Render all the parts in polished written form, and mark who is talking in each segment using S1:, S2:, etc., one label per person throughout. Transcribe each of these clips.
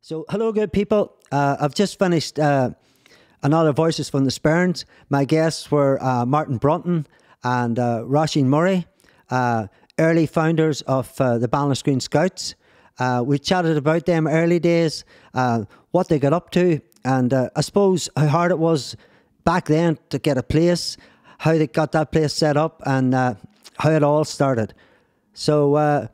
S1: So, hello, good people. I've just finished another Voices from the Sperrins. My guests were Martin Brunton and Roisin Murray, early founders of the Ballinascreen Scouts. We chatted about them early days, what they got up to, and I suppose how hard it was back then to get a place, how they got that place set up, and how it all started. So,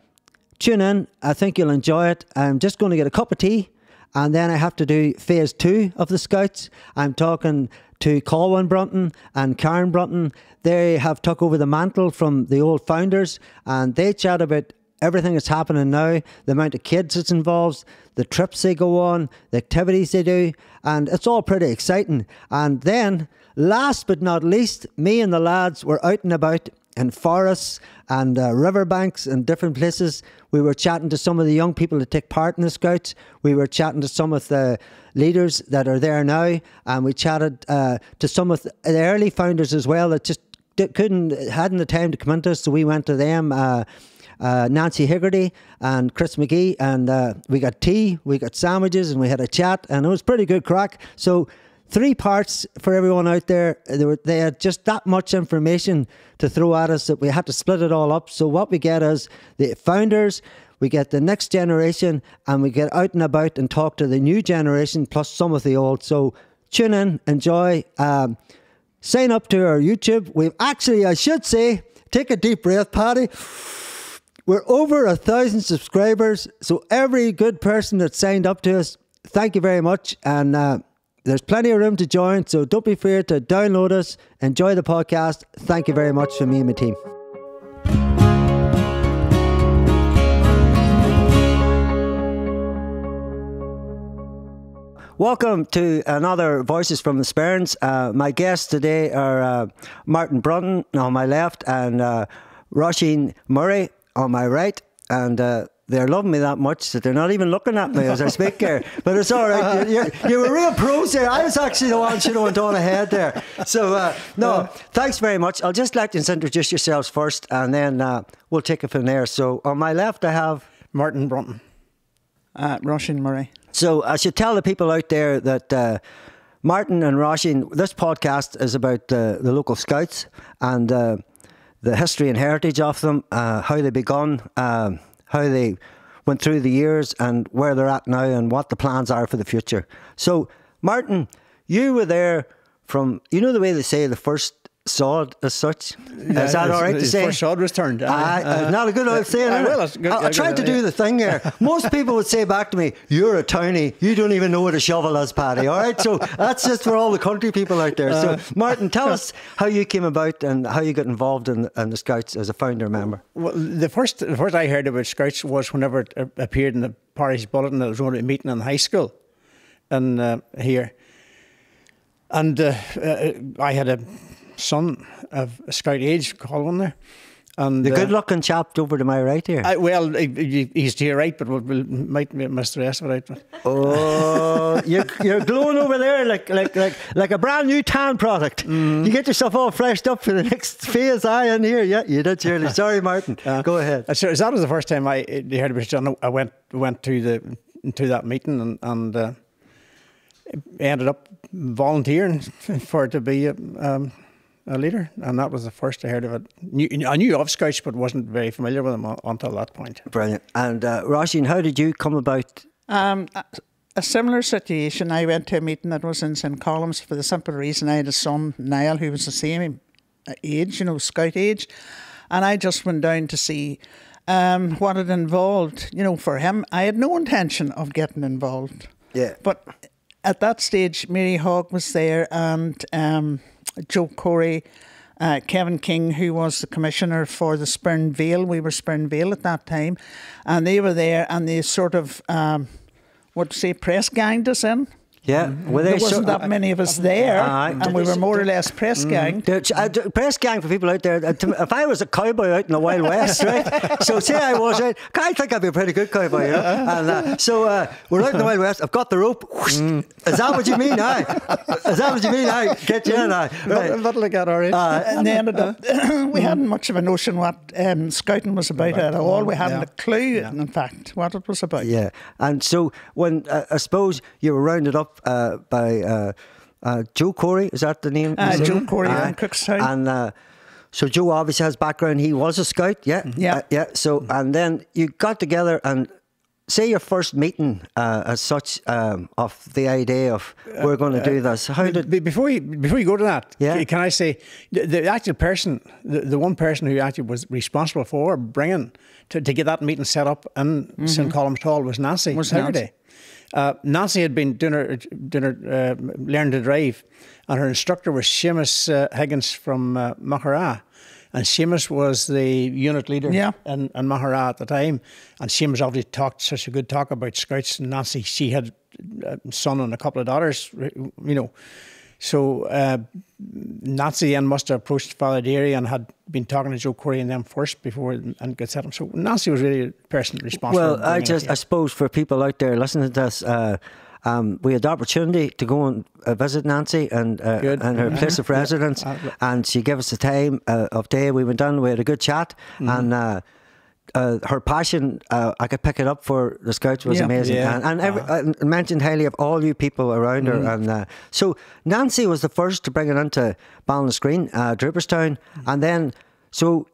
S1: tune in. I think you'll enjoy it. I'm just going to get a cup of tea. And then I have to do phase 2 of the Scouts. I'm talking to Collwyn Brunton and Karen Brunton. They have took over the mantle from the old founders, and they chat about everything that's happening now, the amount of kids that's involved, the trips they go on, the activities they do, and it's all pretty exciting. And then, last but not least, me and the lads were out and about in forests and riverbanks and different places. We were chatting to some of the young people that take part in the Scouts. We were chatting to some of the leaders that are there now, and we chatted to some of the early founders as well that just hadn't the time to come into us, so we went to them. Nancy Higgerty and Chris McGee, and we got tea, we got sandwiches, and we had a chat, and it was pretty good crack. So 3 parts for everyone out there. They had just that much information to throw at us that we had to split it all up. So what we get is the founders, we get the next generation, and we get out and about and talk to the new generation plus some of the old. So tune in, enjoy. Sign up to our YouTube. We've actually, I should say, take a deep breath, Paddy. We're over 1,000 subscribers. So every good person that signed up to us, thank you very much. And there's plenty of room to join, so don't be afraid to download us. Enjoy the podcast. Thank you very much from me and my team. Welcome to another Voices from the Sperrins. My guests today are Martin Brunton on my left and Roisin Murray on my right. And they're loving me that much that they're not even looking at me as I speak here. But it's all right. You were real pros there. I was actually the one who went on ahead there. So, no, thanks very much. I'll just let you introduce yourselves first, and then we'll take it from there. So, on my left, I have
S2: Martin Brunton. Roisin Murray.
S1: So, I should tell the people out there that Martin and Roisin, this podcast is about the local Scouts and the history and heritage of them, how they begun, how they went through the years and where they're at now and what the plans are for the future. So, Martin, you were there from, you know the way they say the first sod as such? Yeah, is that all right to say?
S2: The first sod was turned.
S1: Not a good old saying. I tried to do the thing here. Most people would say back to me, you're a townie, you don't even know what a shovel is, Paddy. All right, so that's just for all the country people out there. So, Martin, tell us how you came about and how you got involved in the Scouts as a founder member.
S2: Well, the first I heard about Scouts was whenever it appeared in the parish bulletin that there was going to be a meeting in high school and here. And I had a son of a Scout age, Collwyn there. And
S1: the good-looking chap over to my right here.
S2: Well, he's to your right, but we might miss the rest of it out.
S1: Oh, you're glowing over there like a brand new tan product. You get yourself all freshed up for the next phase. In here, yeah, you did, Shirley. Sorry, Martin. Go ahead.
S2: So that was the first time I heard about it. I went to that meeting and ended up volunteering to be a leader, and that was the first I heard of it. I knew of Scouts, but wasn't very familiar with them until that point.
S1: Brilliant. And Roisin, how did you come about?
S3: A similar situation. I went to a meeting that was in St. Columns for the simple reason I had a son, Niall, who was the same age, Scout age, and I just went down to see what it involved. For him, I had no intention of getting involved.
S1: Yeah.
S3: But at that stage, Mary Hogg was there, and Joe Corey, Kevin King, who was the commissioner for the Sperrin Vale. We were Sperrin Vale at that time. And they were there, and they sort of, press ganged us in.
S1: Yeah, well,
S3: There wasn't that many of us there, and we were more or less press gang.
S1: Press gang for people out there. If I was a cowboy out in the Wild West, right? So say I was, right? I think I'd be a pretty good cowboy, you know? And so we're out in the Wild West. I've got the rope. Whoosh. Is that what you mean? Aye. Is that what you mean? Aye. Get you in, aye. Right.
S2: That'll look at all right.
S3: And they ended up, we hadn't much of a notion what scouting was about at all. We hadn't a clue, in fact, what it was about.
S1: Yeah. And so when, I suppose you were rounded up by Joe Corey, is that the name?
S3: Joe Corey from Cookstown.
S1: And so Joe obviously has background. He was a scout, yeah. So, and then you got together and say your first meeting as such of the idea of we're going to do this. How did
S2: before you go to that?
S1: Yeah.
S2: Can I say the actual person, the one person who actually was responsible for bringing to get that meeting set up in St. Colum's Hall was Nancy. Nancy had been doing her learning to drive, and her instructor was Seamus Higgins from Mahara. And Seamus was the unit leader in Mahara at the time. And Seamus obviously talked such a good talk about Scouts. And Nancy, she had a son and a couple of daughters, you know. So Nancy then must have approached Father Derry and had been talking to Joe Corey and them first before and got set up. So Nancy was really the person responsible.
S1: Well, I suppose for people out there listening to this, we had the opportunity to go and visit Nancy and her place of residence, and she gave us the time of day. We went down, we had a good chat, and her passion, I could pick it up for the Scouts, was amazing. And mentioned highly of all you people around her. And so Nancy was the first to bring it into Ballinascreen, Drooperstown, and then so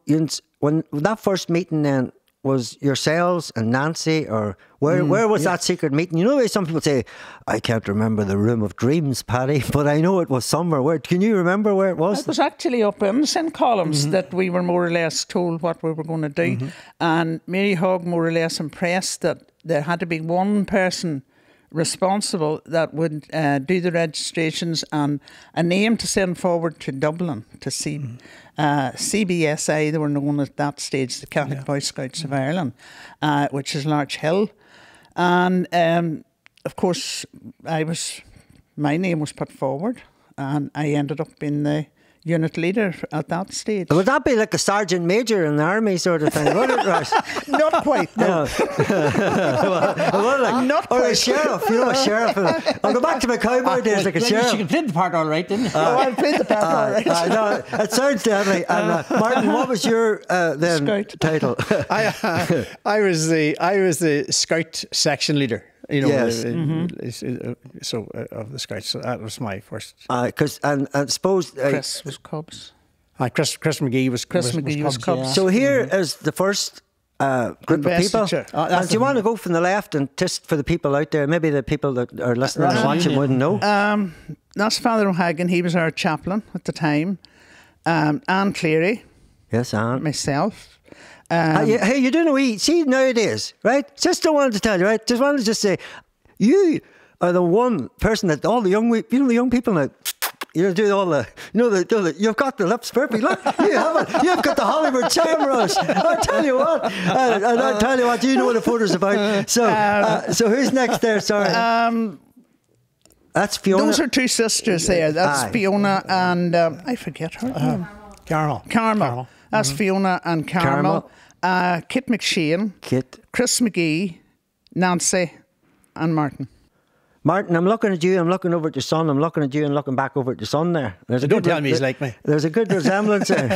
S1: when that first meeting then was yourselves and Nancy, or where was that secret meeting? You know, some people say, I can't remember the Room of Dreams, Paddy, but I know it was somewhere. Where can you remember where it was?
S3: It was actually up in St. Columns that we were more or less told what we were going to do. And Mary Hogg more or less impressed that there had to be one person responsible that would do the registrations and a name to send forward to Dublin to see CBSI. They were known at that stage the Catholic Boy Scouts of Ireland, which is Larch Hill. And of course my name was put forward, and I ended up being the unit leader at that stage.
S1: Would that be like a sergeant major in the army sort of thing, would it, Ross?
S3: Not quite, no.
S1: Not quite. Or a sheriff, you know, a sheriff. I'll go back to my cowboy days like a sheriff.
S2: You played the part all right, didn't you?
S3: I played the part all right.
S1: No, it sounds deadly. And Martin, what was your then
S3: Scout
S1: title?
S2: I was the Scout section leader. You know,
S1: yes.
S2: Of the Scouts. So that was my first.
S1: Because and suppose
S3: Chris was Cubs.
S2: Chris McGee was
S3: Cubs.
S2: Yeah.
S1: So here is the first group of people. And do you want to go from the left and just for the people out there, maybe the people that are listening and watching wouldn't know?
S3: That's Father O'Hagan. He was our chaplain at the time. Anne Cleary.
S1: Yes, Anne.
S3: Myself.
S1: Hey, you do know, see nowadays, right? Just don't want to tell you, right? Just wanted to just say, you are the one person that all the young people now, you do all the, you've got the lips perfect. Look, you have it. You've got the Hollywood charm, Ross. I'll tell you what. I'll tell you what. You know what the photo's about. So who's next there? Sorry. That's Fiona.
S3: Those are two sisters there. That's Fiona and I forget her name. Carmel. That's Fiona and Carmel. Kit McShane. Chris McGee. Nancy and Martin.
S1: Martin, I'm looking at you, I'm looking over at your son, I'm looking at you and looking back over at your son there.
S2: Don't tell me he's like me.
S1: There's a good resemblance there.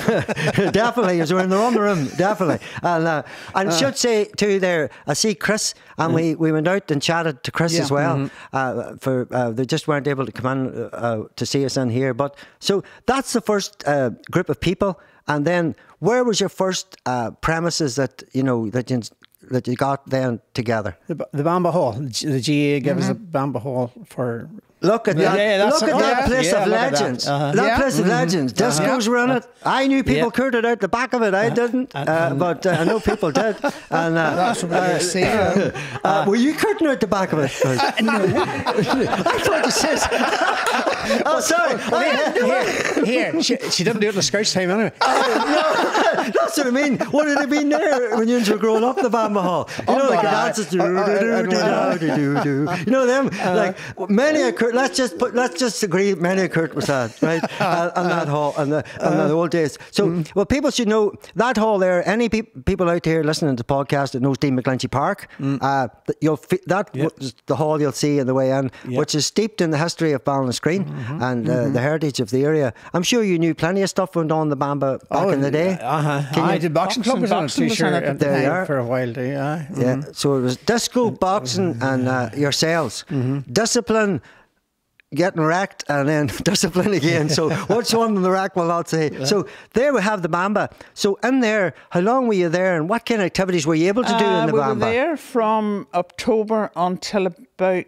S1: Definitely, as we're in the wrong room, definitely. And I should say too there, I see Chris, and we went out and chatted to Chris as well. They just weren't able to come in to see us in here. But so that's the first group of people. And then where was your first premises that you got then together?
S2: The Bamba Hall. The GA gave us a Bamba Hall for
S1: Look at that! Look at that place of legends. That place of legends. Discos were in it. I knew people curted out the back of it. I didn't, but I know people did. And
S3: that's what I was saying.
S1: were you curting out the back of it?
S3: No.
S1: I thought you said. Oh, sorry.
S2: Here, she didn't do it in the Scouts time anyway.
S1: No, that's what I mean. What had it been there when you were growing up, the Bamba Hall? You know, like the dances. You know them, like many a Kurt. Let's just agree, many a Kurt was had, right? On that hall, and the old days. So, well, people should know that hall there. Any people out here listening to the podcast that knows Dean McGlinchey Park, was the hall you'll see in the way in, which is steeped in the history of Ballinascreen and the heritage of the area. I'm sure you knew plenty of stuff went on the Bamba back in the day.
S2: The boxing club was on a t-shirt for a while.
S1: Yeah, so it was disco, boxing, and yourselves. Discipline, getting wrecked, and then discipline again. So which one on the rack will not say? Yeah. So there we have the Bamba. So in there, how long were you there, and what kind of activities were you able to do in the Bamba?
S3: We were there from October until about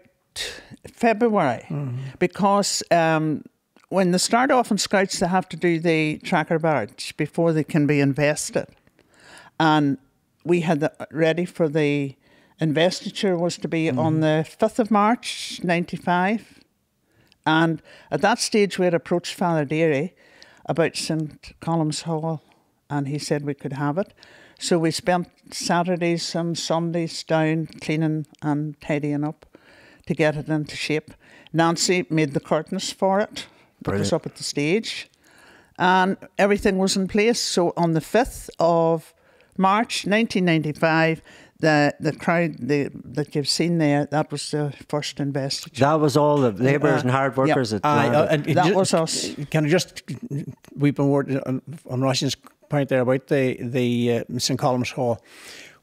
S3: February, because when they start off in Scouts, they have to do the tracker badge before they can be invested. And we had ready for the investiture was to be on the 5th of March, 95. And at that stage, we had approached Father Derry about St. Colum's Hall, and he said we could have it. So we spent Saturdays and Sundays down cleaning and tidying up to get it into shape. Nancy made the curtains for it, put us up at the stage, and everything was in place. So on the 5th of March 1995, the crowd that you've seen there, that was the first investiture.
S1: That was all the labourers and hard workers.
S3: That was us.
S2: Can I just, we've been working on Roisin's point there about the St. Colum's Hall.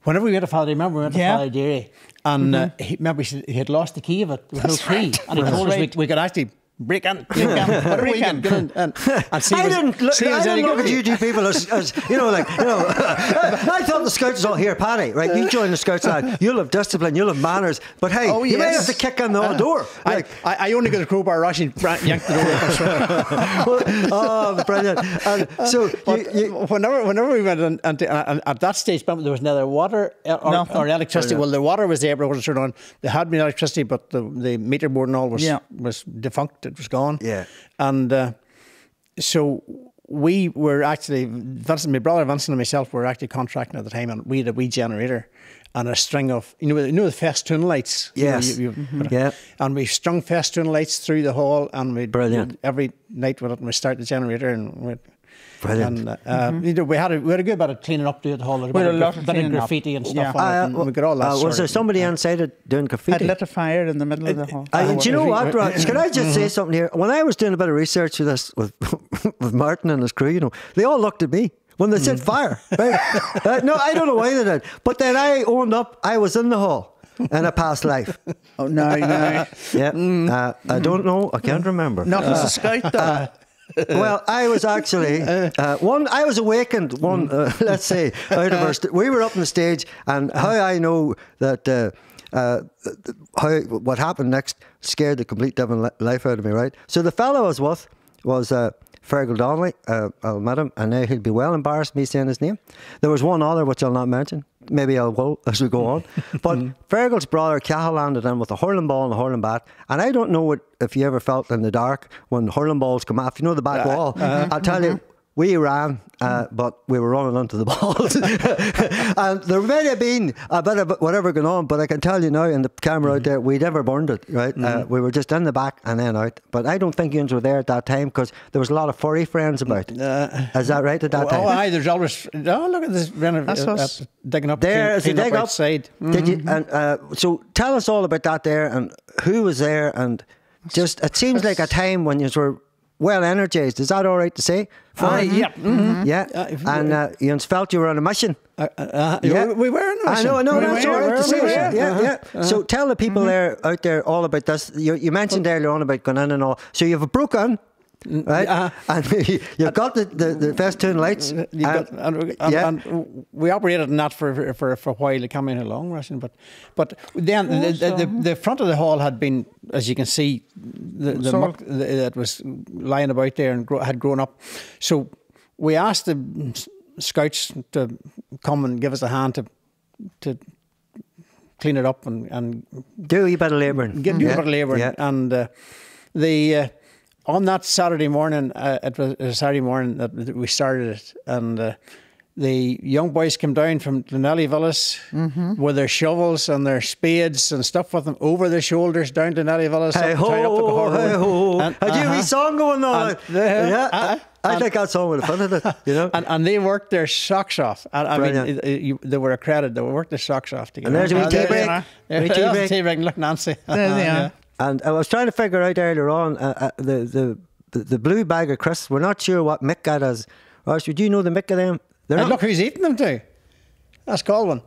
S2: Whenever we went to Father, remember we went to Father Derry, and remember he had lost the key of it. There was no key, and he told us we could actually break in. And see
S1: I didn't look at you two people as I thought the Scouts was all here, Paddy, right? You join the Scouts, lad. You'll have discipline, you'll have manners, but hey, you may have to kick in the door.
S2: I only got a crowbar rushing, yanked the door.
S1: Oh, brilliant! So
S2: whenever we went in, and at that stage, there was neither water or electricity. Well, the water was there, but it wasn't turned on. There had been electricity, but the meter board and all was defunct. It was gone. Yeah. And so we were actually, Vincent, my brother Vincent and myself were actually contracting at the time, and we had a wee generator and a string of, you know the festoon lights?
S1: Yes.
S2: And we strung festoon lights through the hall, and we every night we start the generator, and we'd
S1: brilliant.
S2: And we had a good bit of cleaning up to the hall. We had a lot of graffiti and stuff on it. And we got all that.
S1: Was there somebody inside doing graffiti?
S3: I'd lit a fire in the middle of the hall.
S1: Do you know what, Raj? Can I just say something here? When I was doing a bit of research for this with Martin and his crew, they all looked at me when they said fire. Right? No, I don't know why they did. But then I owned up, I was in the hall in a past life.
S3: Oh, no.
S1: Yeah. I don't know. I can't remember.
S3: Not as a scout, though.
S1: Well, I was actually I was awakened let's say out of our we were up on the stage, and how I know that what happened next scared the complete devil life out of me, right? So the fellow I was with was Fergal Donnelly. I'll met him, and now he'll be well embarrassed me saying his name. There was one other which I'll not mention. Maybe I will as we go on. But Fergal's brother Cahill landed in with a hurling ball and a hurling bat, and I don't know if you ever felt in the dark when hurling balls come off. You know the back wall. I'll tell you, we ran, but we were running onto the balls. And there may have been a bit of whatever going on, but I can tell you now in the camera out there, we never burned it, right? We were just in the back and then out. But I don't think you were there at that time, because there was a lot of furry friends about. Is that right at that time?
S2: Oh, aye, there's always... Oh, look at this digging up.
S1: There, as you dig up.
S2: Outside.
S1: Did you? And so tell us all about that there, and who was there, and just, it seems like a time when you were well energised. Is that all right to say?
S2: Yeah.
S1: Yeah. And you felt you were on a mission.
S2: We were on a mission.
S1: I know, that's all right to say. Yeah. So tell the people out there all about this. You mentioned earlier on about going in and all. So you have a broken, right? And you've got the festoon lights.
S2: And we operated in that for a while to come in along, Roisin. But then the front of the hall had been, as you can see, the muck that was lying about there and had grown up. So we asked the scouts to come and give us a hand to clean it up and
S1: do a wee bit of labouring.
S2: Do a bit of labouring.
S1: Yeah.
S2: And on that Saturday morning, it was a Saturday morning that we started it, and the young boys came down from Glenelly Villas with their shovels and their spades and stuff with them over their shoulders down to Glenelly Villas.
S1: Hey ho, hey ho. Had you a wee song going on? I think that song would have fun in it, you know.
S2: And they worked their socks off. I mean, they were accredited. They worked their socks off together.
S1: And there's a wee tea break.
S2: There's a tea break. Look, Nancy.
S3: There they are.
S1: And I was trying to figure out earlier on the blue bag of crisps. We're not sure what Mick got as. Ross, would you know the Mick of them?
S2: And look who's eating them too. That's Collwyn.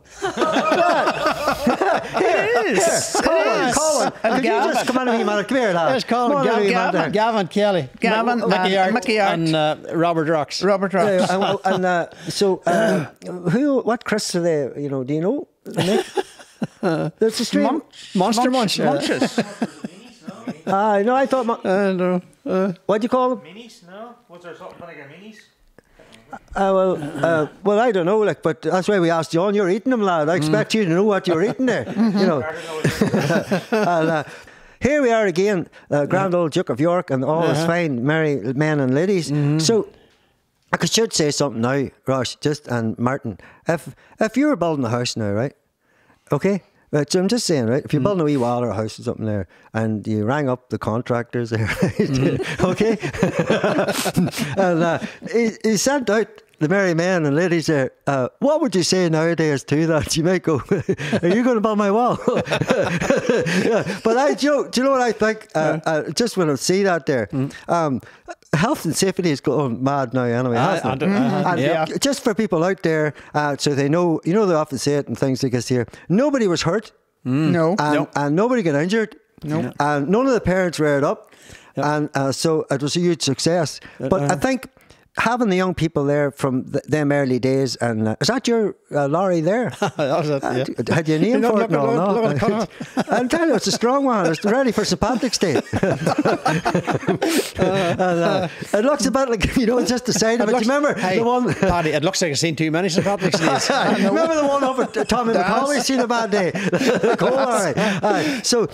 S3: It is.
S1: Collwyn. Could you just come on a wee minute? Come here, lad.
S2: There's Collwyn. Gavin Kelly.
S3: Mickey Art.
S2: And Robert Rocks.
S3: Robert Rocks.
S1: What crisps are they? You know, do you know? There's a stream.
S2: Monster Munch.
S3: Munches.
S1: No, I thought.
S2: No.
S1: What do you call them?
S4: Minis? No? Was there something like a minis?
S1: Well, I don't know, like, but that's why we asked John. You're eating them, lad. I expect you to know what you're eating there. You know. And, here we are again, Grand Old Duke of York, and all is fine, merry men and ladies. So, I should say something now, Ross, and Martin. If you were building a house now, right? Okay. Right, so I'm just saying, right? If you're building a wee wall or a house or something there, and you rang up the contractors there, right? Okay, and he sent out the merry men and ladies there. What would you say nowadays to that? You might go, "Are you going to build my wall?" Yeah, but I joke. Do you know what I think? Just when I see that there. Health and safety is going mad now anyway, hasn't it? Just for people out there, so they know, you know, they often say it and things like this here. Nobody was hurt.
S3: No.
S1: And nobody got injured.
S3: No.
S1: And none of the parents reared up. And so it was a huge success. But I think having the young people there from them early days, and is that your lorry there?
S2: That was it, yeah.
S1: Had you a name for it? No. I'll tell you, it's a strong one. It's ready for St. Patrick's Day. It looks a bit like, you know, just the side of it. Remember the one...
S2: Paddy, it looks like I've seen too many St. Patrick's Days.
S1: Remember the one over Tommy McCauley's seen a bad day? Cool, all right. So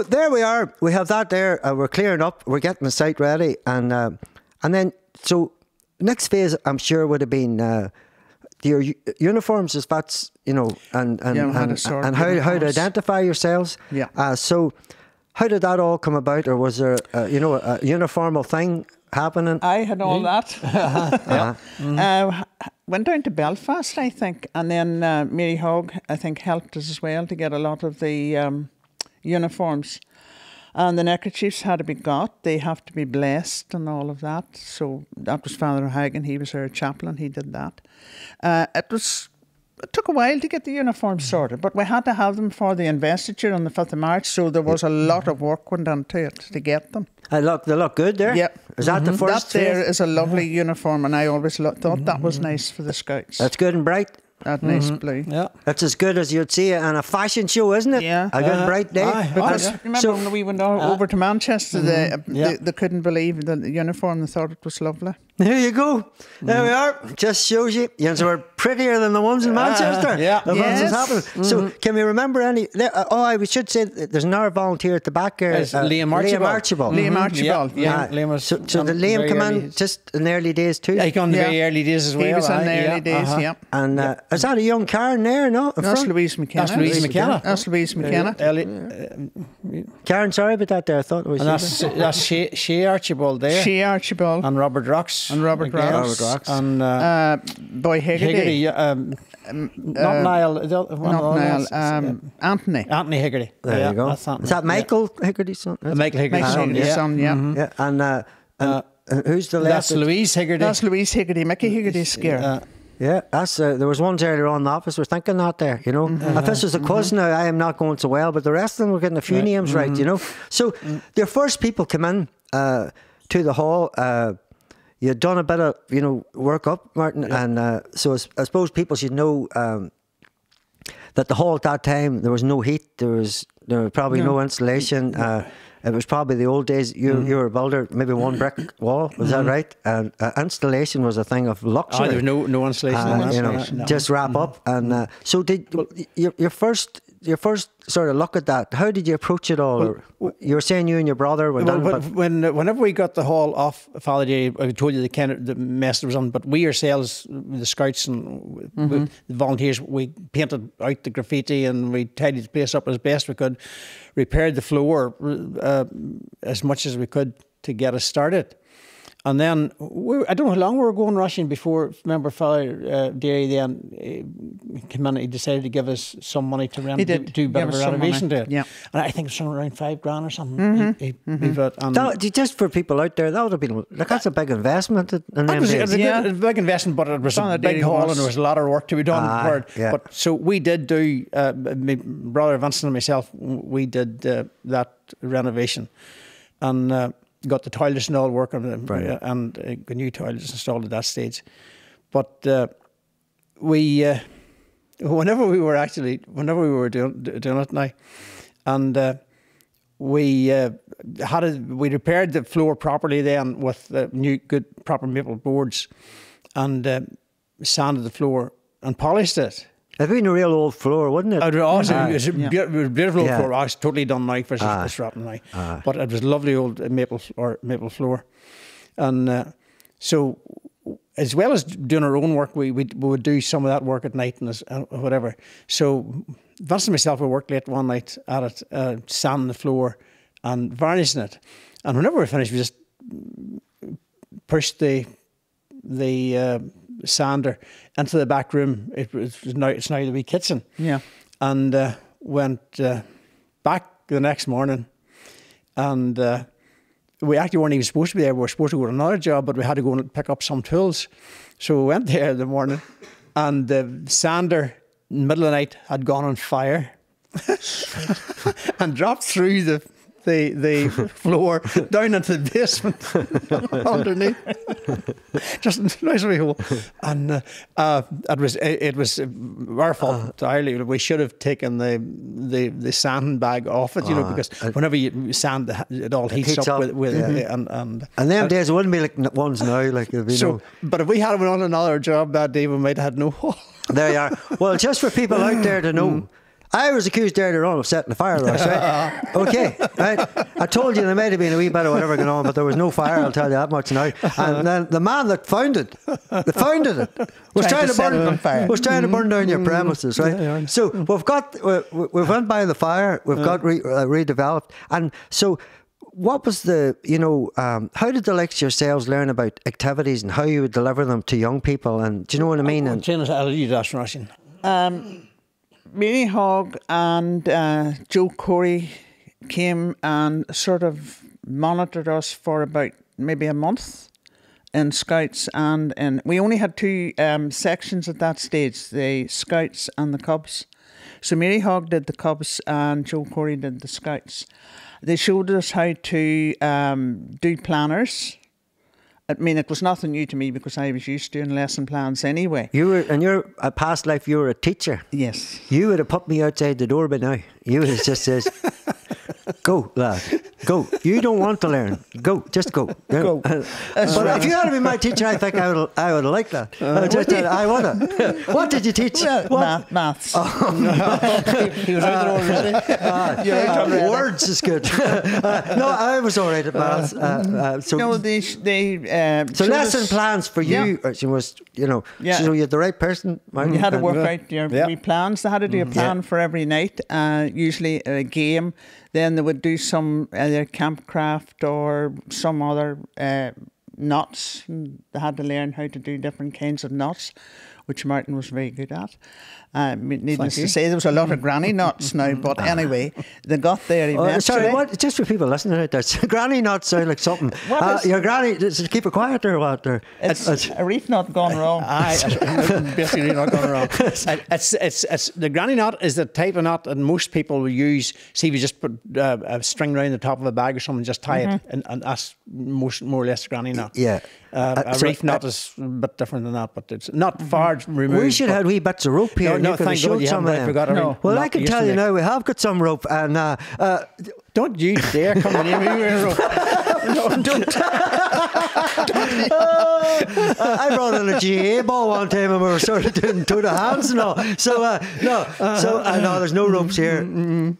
S1: there we are. We have that there. We're clearing up. We're getting the site ready. And then, so... Next phase, I'm sure, would have been your uniforms, as that's, you know, and how to identify yourselves.
S3: Yeah.
S1: So, how did that all come about, or was there, a uniformal thing happening?
S3: I had all that. Went down to Belfast, I think, and then Mary Hogg, I think, helped us as well to get a lot of the uniforms. And the neckerchiefs had to be got. They have to be blessed and all of that. So that was Father Hagen. He was our chaplain. He did that. It took a while to get the uniforms sorted, but we had to have them for the investiture on the 5th of March. So there was a lot of work went into it to get them.
S1: They look good there.
S3: Yeah.
S1: Is that the first?
S3: That there is a lovely uniform, and I always thought that was nice for the Scouts.
S1: That's good and bright.
S3: That nice blue.
S2: Yeah.
S1: That's as good as you'd see on a fashion show, isn't it?
S3: Yeah.
S1: A good bright day.
S3: Because remember when we went over to Manchester, they couldn't believe the uniform. They thought it was lovely.
S1: There you go. There we are. Just shows you. Yes, we're prettier than the ones in Manchester. The ones that's happening. So, can we remember any? I should say there's another volunteer at the back there.
S2: Liam Archibald.
S3: Liam Archibald.
S2: Liam was.
S1: So did Liam come in just in the early days too?
S2: Yeah, he came in the very early days as well.
S3: He was in the early days. Yeah.
S1: And is that a young Karen there? No,
S3: that's Louise McKenna. That's Louise McKenna.
S1: Karen, sorry about that. There, I thought it was.
S2: And that's Shea Archibald there.
S3: Shea Archibald
S2: And Robert Rocks.
S3: Robert Rocks.
S2: And
S3: Boy Higgerty.
S2: Not Niall.
S3: Anthony.
S2: Anthony Higgerty.
S1: There you go. Is that Michael Higgerty's son?
S2: Michael Higgerty's son,
S3: yeah.
S1: And who's the left?
S2: That's Louise Higgerty.
S3: That's Louise Higgerty. Mickey Higgerty's scare.
S1: Yeah, that's there was ones earlier on in the office. We're thinking that there, you know. If this was a quiz now, I am not going so well, but the rest of them were getting a few names right, you know. So their first people come in to the hall. You'd done a bit of, you know, work up, Martin, and so I suppose people should know that the hall at that time there was no heat, there was probably no insulation. it was probably the old days. You were a builder, maybe one brick wall, was that right? And installation was a thing of luxury.
S2: Oh, there was no installation.
S1: You know, just wrap up. And so did your first sort of look at that? How did you approach it all? You were saying you and your brother went down.
S2: Whenever we got the hall off Father Day, I told you the mess that was on. But we ourselves, the scouts and the volunteers, we painted out the graffiti and we tidied the place up as best we could, repaired the floor as much as we could to get us started. And then, I don't know how long we were going rushing before, remember, Father Derry then came in and he decided to give us some money to do a bit of a renovation to it.
S3: Yeah.
S2: And I think it was somewhere around $5,000 or something.
S1: Just for people out there, that would have been, that's a big investment. It was
S2: a big investment, but it was a big hall and there was a lot of work to be done for it.
S1: Yeah.
S2: But so we did do, my brother Vincent and myself, we did that renovation. And got the toilets and all working, and new toilets installed at that stage. But whenever we were doing it now, and we repaired the floor properly then with new good proper maple boards, and sanded the floor and polished it.
S1: It'd been a real old floor, wouldn't it?
S2: It was a beautiful old floor. It's totally done now versus it's rotten now. But it was a lovely old maple floor. And so, as well as doing our own work, we would do some of that work at night and whatever. So, Vincent and myself would work late one night at it, sanding the floor and varnishing it. And whenever we finished, we just pushed the sander into the back room. It's now the wee kitchen.
S3: Yeah.
S2: And went back the next morning, and we actually weren't even supposed to be there. We were supposed to go to another job, but we had to go and pick up some tools. So we went there in the morning, and the sander in the middle of the night had gone on fire and dropped through the floor down into the basement underneath, just a nice wee hole. And it was our fault entirely. We should have taken the sand bag off it, because whenever you sand, it all heats up with and
S1: them days it wouldn't be like ones now. Like
S2: but if we had went on another job that day, we might have had no hole.
S1: There you are. Well, just for people out there to know. I was accused earlier on of setting the fire, Ross, right? Okay, right? I told you there might have been a wee bit of whatever going on, but there was no fire, I'll tell you that much now. And then the man that founded it, was trying to burn down your premises, right? So we've went by the fire, we've got redeveloped. And so what was how did the likes of yourselves learn about activities and how you would deliver them to young people? And do you know what I mean?
S3: Mary Hogg and Joe Corey came and sort of monitored us for about maybe a month in Scouts, and we only had two sections at that stage, the Scouts and the Cubs. So Mary Hogg did the Cubs and Joe Corey did the Scouts. They showed us how to do planners. I mean, it was nothing new to me because I was used to doing lesson plans anyway.
S1: You were, in your past life, you were a teacher.
S3: Yes.
S1: You would have put me outside the door by now. You would have just says, go, lad, go. You don't want to learn. Go, just go.
S3: Go.
S1: But if you had been my teacher, I think I would have liked that. I would have. What did you teach?
S3: What? Maths.
S2: He was out there already.
S1: Words is good. No, I was all right at maths. So lesson plans for you was, so you had the right person.
S3: You had to work out your wee plans. They had to do a plan for every night, usually a game. Then they would do some either campcraft or some other knots. They had to learn how to do different kinds of knots, which Martin was very good at. Needless to say, there was a lot of granny knots now, but anyway, they got there eventually.
S1: Sorry, just for people listening out there, granny knots sound like something. Your granny, just keep it quiet or what?
S3: It's a reef knot gone wrong.
S2: Basically not gone wrong. It's the granny knot is the type of knot that most people will use. See, if you just put a string around the top of a bag or something, just tie it, and that's more or less a granny knot.
S1: Yeah.
S2: A reef knot is a bit different than that, but it's not far removed.
S1: We should have wee bits of rope here.
S2: No, thank God you haven't. I forgot.
S1: Well, I can tell you now, we have got some rope, and
S2: Don't you dare come near me with a rope. No, don't.
S1: I brought in a GA ball one time and we were sort of doing toe to hands and all. So, no, there's no ropes here. No,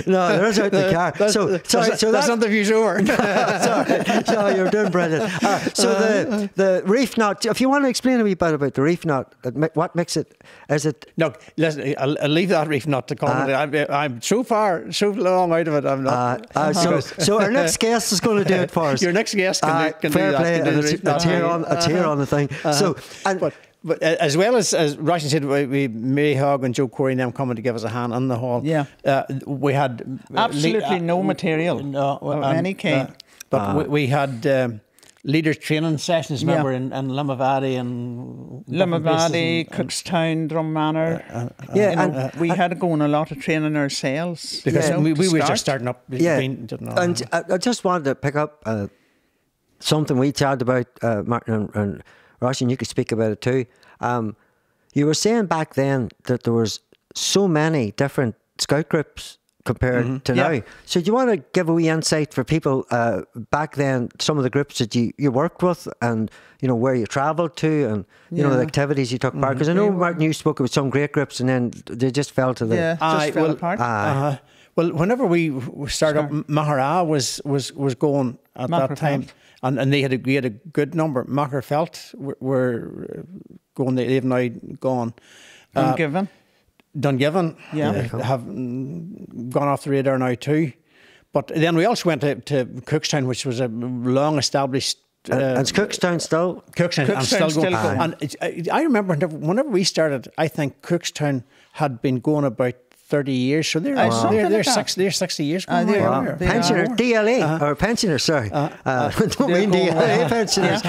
S1: there is out in the car. So
S2: that's not the view's over.
S1: sorry, you're doing brilliant. So the reef knot, if you want to explain a wee bit about the reef knot, what makes it, is it?
S2: No, listen, I'll leave that reef knot to comment. I'm so long out of it, I'm not.
S1: So our next guest is going to do it for us.
S2: Your next guest can do
S1: fair
S2: that.
S1: play,
S2: Can do the reef knot.
S1: it's here on the thing.
S2: But as well as Roisin said, we Mary Hogg and Joe Corey and them coming to give us a hand on the hall.
S3: Yeah.
S2: We had
S3: absolutely no material of any kind.
S2: But we had leaders training sessions, remember, in Limavady and
S3: Limavady, Cookstown, Drummanor. We had going a lot of training ourselves
S2: because we were just starting up.
S1: And I just wanted to pick up something we chatted about, Martin and Roisin, you could speak about it too. You were saying back then that there was so many different scout groups compared to now. So do you want to give a wee insight for people back then, some of the groups that you worked with and, where you travelled to and, the activities you took part? Because I know, Martin, you spoke about some great groups and then they just fell to the...
S3: Yeah, just fell apart.
S2: Well, whenever we started up, Mahara was going at that time. And we had a good number. Macherfeld were going, they've now gone. Dungiven have gone off the radar now too. But then we also went to Cookstown, which was a long established...
S1: and Cookstown still?
S2: Cookstown still going. And I remember whenever we started, I think Cookstown had been going about 30 years, so they're 60 years.
S1: Pensioner, DLA, or pensioners, sorry. Don't mean DLA pensioners.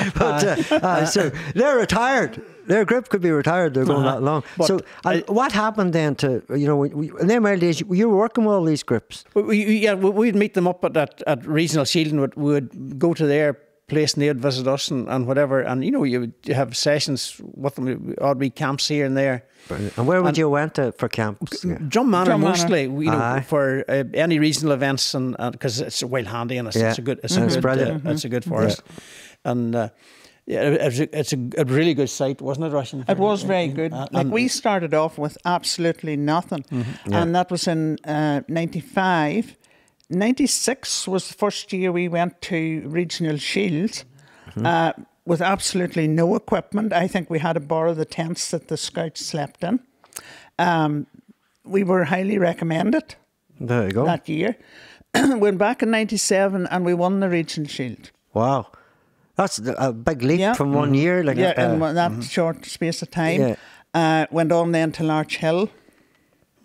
S1: So they're retired. Their group could be retired, they're going that long. So what happened then to, in them early days, you were working with all these groups?
S2: We'd meet them up at Regional Shielding, we would go to their place and they'd visit us and whatever, and you would have sessions with them, odd wee camps here and there.
S1: And where would you went to for camps?
S2: Drummanor mostly, for any regional events, and because it's well handy and it's a good, it's a good forest, and it's a really good site, wasn't it, Roisin?
S3: It was very good. We started off with absolutely nothing, and that was in 95. 96 was the first year we went to Regional Shield with absolutely no equipment. I think we had to borrow the tents that the scouts slept in. We were highly recommended.
S1: There you go.
S3: That year. Went back in 97 and we won the Regional Shield.
S1: Wow. That's a big leap from 1 year.
S3: In that short space of time. Went on then to Larch Hill.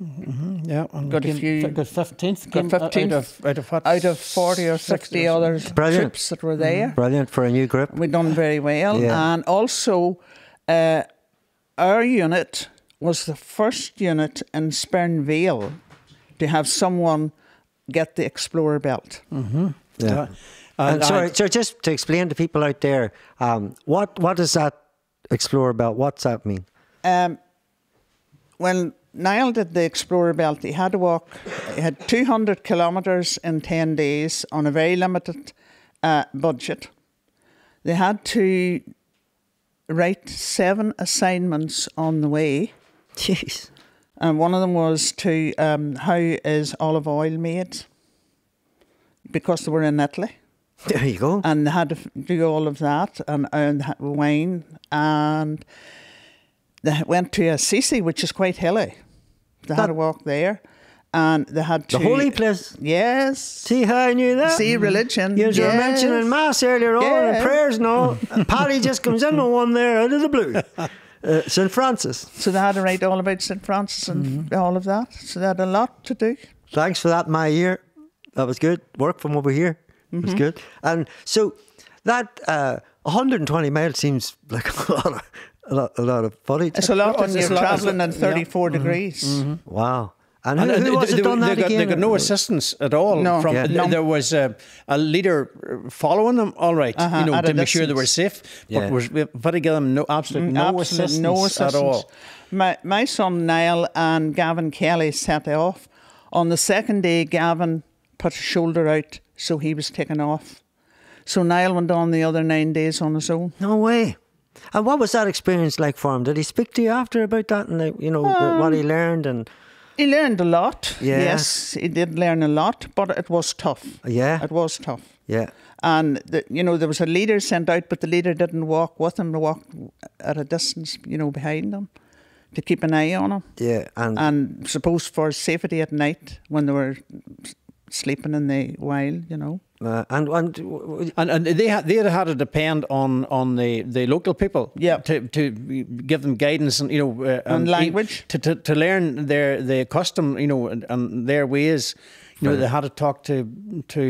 S2: And
S3: got 15th. Got 15th
S2: out
S3: of 40 or 60 other troops that were there.
S1: Brilliant for a new group.
S3: We done very well, and also our unit was the first unit in Sperrin Vale to have someone get the Explorer belt.
S1: And sorry, just to explain to people out there, what is that Explorer belt? What's that mean?
S3: When Niall did the Explorer belt, he had to walk, he had 200 kilometres in 10 days on a very limited budget. They had to write 7 assignments on the way.
S1: Jeez.
S3: And one of them was to how is olive oil made, because they were in Italy.
S1: There you go.
S3: And they had to do all of that, and wine, and they went to Assisi, which is quite hilly. They had to walk there, and they had to...
S1: The holy place?
S3: Yes.
S1: See how I knew that?
S3: See religion.
S1: You were mentioning Mass earlier on, and prayers and all, and Paddy just comes in on one there out of the blue. St. Francis.
S3: So they had to write all about St. Francis and all of that. So they had a lot to do.
S1: Thanks for that, my ear. That was good. Work from over here. It was good. And so that 120 miles seems like a lot of footage.
S3: It's a lot when you're travelling at 34 degrees.
S1: Wow. And who was it done that again?
S2: They got no assistance at all.
S3: No.
S2: There was a leader following them, all right, to make sure they were safe. But but to give them absolutely no assistance at all.
S3: My son Niall and Gavin Kelly set off On the second day, Gavin put his shoulder out, so he was taken off. So Niall went on the other 9 days on his own.
S1: No way. And what was that experience like for him? Did he speak to you after about that and what he learned? And
S3: he learned a lot.
S1: Yeah.
S3: Yes, he did learn a lot, but it was tough.
S1: Yeah.
S3: It was tough.
S1: Yeah.
S3: And, there was a leader sent out, but the leader didn't walk with him. They walked at a distance, behind him to keep an eye on him.
S1: Yeah.
S3: And suppose for safety at night when they were sleeping in the wild,
S2: And they had to depend on the local people, to give them guidance and
S3: and language
S2: to learn the custom, and their ways. They had to talk to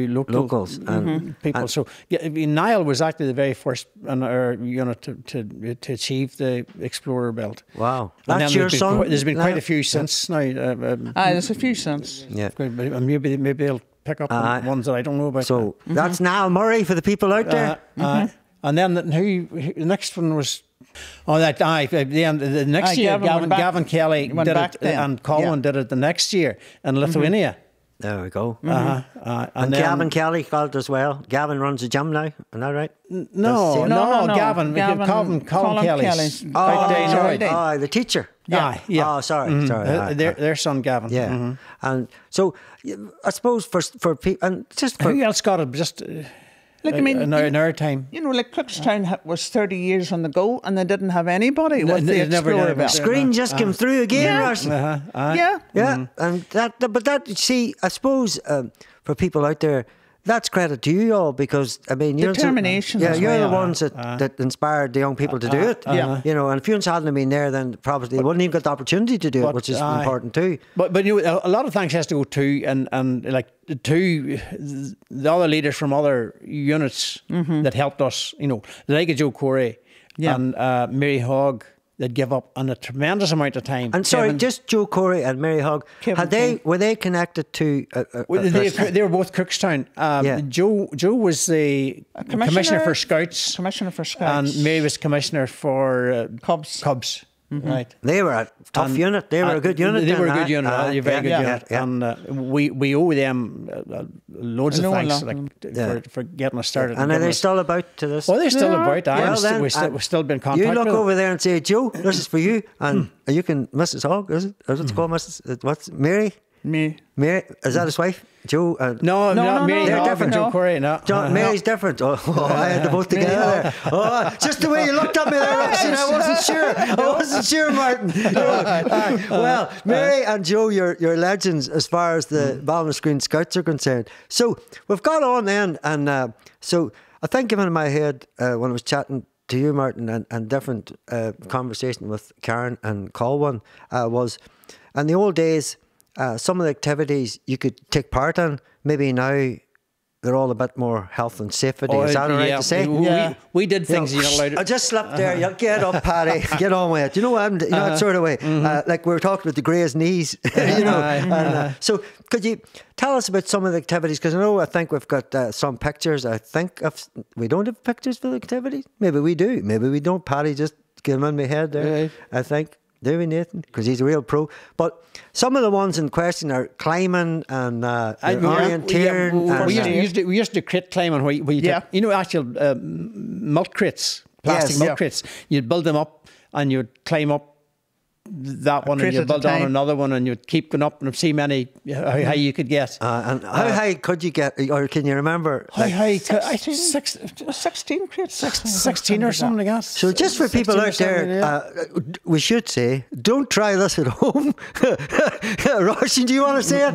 S2: locals and people. So Niall was actually the very first to achieve the Explorer belt.
S1: Wow, that's your son.
S2: There's been quite a few since now.
S3: There's a few since.
S1: Yeah,
S2: maybe they'll pick up on ones that I don't know about.
S1: So that's Niall Murray for the people out there.
S2: And then the next one was. The next year, Gavin Kelly did it, and Collwyn did it the next year in Lithuania.
S1: There we go.
S2: And
S1: Gavin Kelly got it as well. Gavin runs a gym now, isn't that right?
S2: No, Gavin Kelly.
S1: The teacher.
S2: Yeah.
S1: Oh, sorry.
S2: Their son Gavin.
S1: Yeah. And so, I suppose for people, and just for
S2: who else got it? Just. In our time.
S3: Cookstown was 30 years on the go and they didn't have anybody with the Explorer belt.
S1: Screen just came through again, Roisin.
S3: Yeah.
S1: And I suppose for people out there, that's credit to you all because,
S3: determination.
S1: You're the ones that inspired the young people to do it. And if you hadn't been there, then probably they wouldn't even get the opportunity to do it, which is important too.
S2: But a lot of thanks has to go to to the other leaders from other units that helped us. Like Joe Corey and Mary Hogg. They'd give up on a tremendous amount of time.
S1: And just Joe Corey and Mary Hogg, were they connected to?
S2: They were both Cookstown. Joe was the commissioner for Scouts. And Mary was commissioner for Cubs. Right.
S1: They were a tough unit. They were a good unit.
S2: They were a good unit. A very good unit. And we owe them loads of thanks for getting us started.
S1: And are they still about to this?
S2: Well, they're still about. We've still been in contact.
S1: You look
S2: with
S1: over there and say, Joe, this is for you. And you can, Mrs. Hogg, is it? Is it called Mrs. What's Mary? Mary, is that his wife? Joe?
S2: No, Mary.
S1: They're different.
S2: Joe Corey, no.
S1: Mary's different. I had them both together there. Just the way you looked at me there, Roisin, I wasn't sure, Martin. Well, Mary and Joe, you're legends as far as the Ballinascreen Scouts are concerned. So we've got on then, and so I think in my head when I was chatting to you, Martin, and different conversation with Karen and Collwyn was, in the old days, some of the activities you could take part in, maybe now they're all a bit more health and safety. Is that all right to say?
S2: We did things you're not allowed to.
S1: I just slept there. You get up, Paddy. Get on with it. You know what? That sort of way. Like we were talking about the Grey's knees. So could you tell us about some of the activities? Because I think we've got some pictures. I think we don't have pictures for the activities. Maybe we do. Maybe we don't. Paddy just get them in my head there. I think. Do we, Nathan? Because he's a real pro. But some of the ones in question are climbing and orienteering.
S2: We used to crate climbing where you took, actual milk crates, plastic milk crates. You'd build them up and you'd climb up that one and you'd build on another one and you'd keep going up and see how high you could get.
S1: And how high could you get, or can you remember?
S2: How high? I think 16 crates. 16 or something like that.
S1: So just for people out there, we should say, don't try this at home. Roisin, do you want to say it?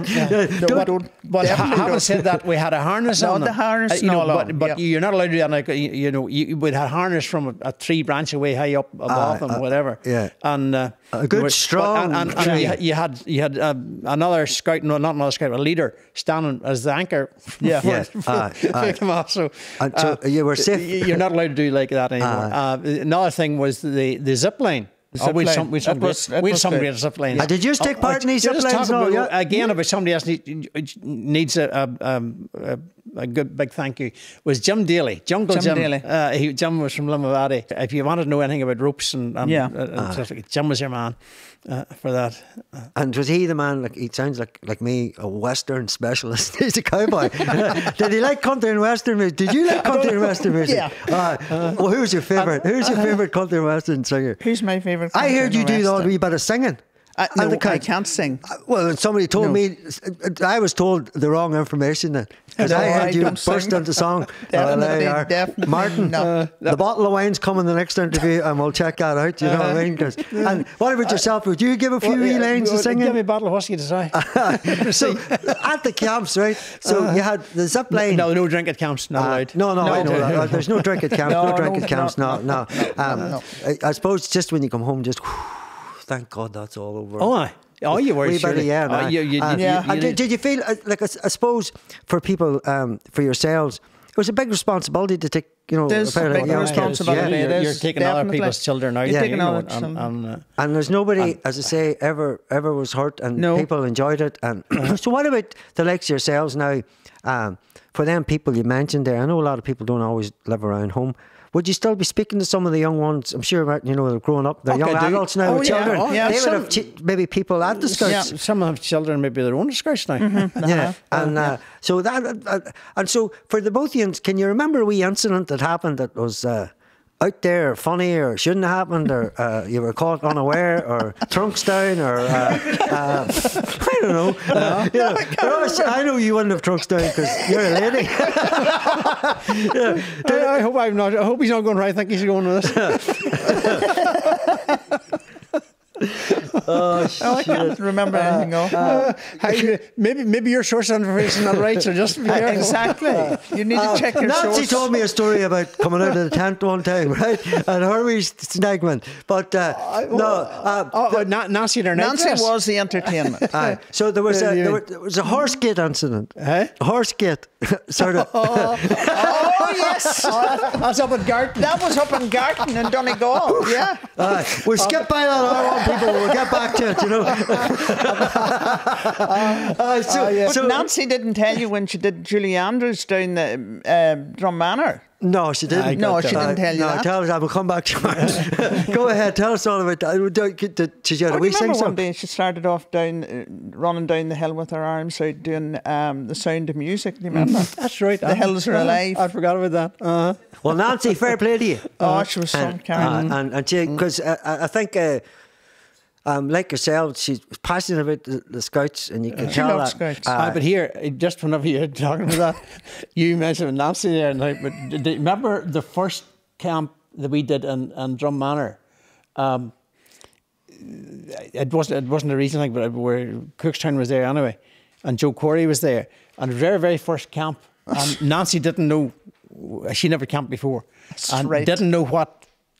S2: But having said that, we had a harness on
S3: the harness
S2: but you're not allowed to do that. You would have harness from a tree branch away high up above them, whatever.
S1: Yeah.
S2: And
S1: a good strong
S2: and you had another scout, no, not another scout, a leader standing as the anchor. Come off. So
S1: you were safe.
S2: You're not allowed to do like that anymore. Another thing was the zip line. We had some great zip lines.
S1: Did you take part in these zip lines?
S2: Again, about somebody else needs a good big thank you, was Jim Daly. Jungle
S3: Jim
S2: Jim.
S3: Daly.
S2: Jim was from Limavady. If you wanted to know anything about ropes and stuff, Jim was your man for that.
S1: And was he the man? Like, he sounds like me, a Western specialist. He's a cowboy. Did he like country and Western music? Did you like country and Western music?
S3: Yeah.
S1: Well, who's your favourite? Who's your favourite country and Western singer?
S3: Who's my favourite?
S1: I heard you do all the wee bit of singing.
S3: No, I can't sing.
S1: Well, somebody told me, I was told the wrong information then. Because I heard you burst into song.
S3: Definitely.
S1: Martin, the bottle of wine's coming the next interview and we'll check that out, you know what I mean? And what about yourself? Would you give a few wee lines of singing?
S2: Give me a bottle of whiskey to try.
S1: So, at the camps, right? So you had the zip line.
S2: No drink at camps, not allowed.
S1: No, I know that. There's no drink at camps, no drink at camps, no. I suppose just when you come home, just... Thank God that's all over.
S2: You were surely.
S1: Did you feel like, I suppose for people, for yourselves, it was a big responsibility to take,
S3: There's a big responsibility.
S2: You're taking other people's children out.
S1: And there's nobody, as I say, ever was hurt, and people enjoyed it. And so what about the likes of yourselves now? For them people you mentioned there, I know a lot of people don't always live around home. Would you still be speaking to some of the young ones? I'm sure, Martin, they're growing up. They're young adults now with children. They would have maybe people at the Scouts.
S2: Yeah, some have children, maybe their own Scouts now.
S1: So that, and so for the both of you, can you remember a wee incident that happened that was out there, funny, or shouldn't have happened, or you were caught unaware, or trunks down, or I don't know. I know you wouldn't have trunks down because you're a lady.
S2: I hope he's not going right. I think he's going with this.
S3: I can't remember anything else.
S2: Maybe your source of information is not right, so just be careful.
S3: Exactly. You need to check your source.
S1: Nancy told me a story about coming out of the tent one time, right? And her wee snagman. But
S2: Nancy and her night dress.
S3: Was the entertainment.
S1: So there was a horse gate incident. A horse gate, sort of.
S3: Yes.
S2: That's up in Garton.
S3: That was up in Garton in Donegal. Yeah.
S1: We'll skip by that other one, people. We'll get back to it,
S3: But Nancy didn't tell you when she did Julie Andrews down the Drum Manor.
S1: No, she didn't.
S3: She didn't tell you that.
S1: Tell us that. We'll come back to her. Go ahead. Tell us all about that. She had a wee sing
S3: one day she started off running down the hill with her arms out doing the Sound of Music. Do you remember?
S2: That's right.
S3: The hills are alive.
S2: I forgot about that.
S1: Well, Nancy, fair play to you.
S3: She was some kind.
S1: And she, because I think... like yourself, she's passionate about the Scouts, and you can tell that.
S3: Scouts.
S2: But here, just whenever you're talking about that, you mentioned Nancy there. But do you remember the first camp that we did in Drum Manor? It wasn't a recent thing, but Cookstown was there anyway, and Joe Corey was there, and the very, very first camp. And Nancy didn't know; she never camped before, didn't know what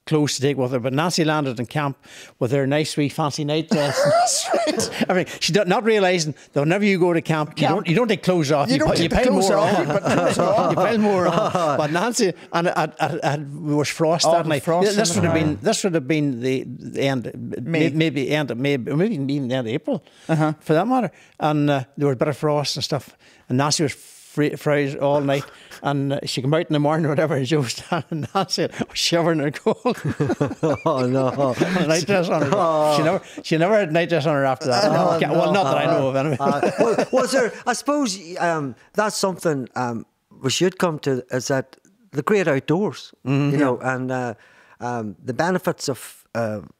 S2: clothes to take with her, but Nancy landed in camp with her nice wee fancy night dress. I mean, she not realising that whenever you go to camp, you don't take clothes off. You pile more on. You pile more on. But Nancy, and it was frost that night. This would have been the end, maybe end of May, or maybe even the end of April, for that matter. And there was a bit of frost and stuff. And Nancy was froze all night, and she came out in the morning or whatever, and she was standing and Nancy shivering in the cold.
S1: Oh no!
S2: Night dress on her. She never had night dress on her after that. Well, not that I know of anyway.
S1: Well, was there? I suppose that's something we should come to, is that the great outdoors, you know, and the benefits of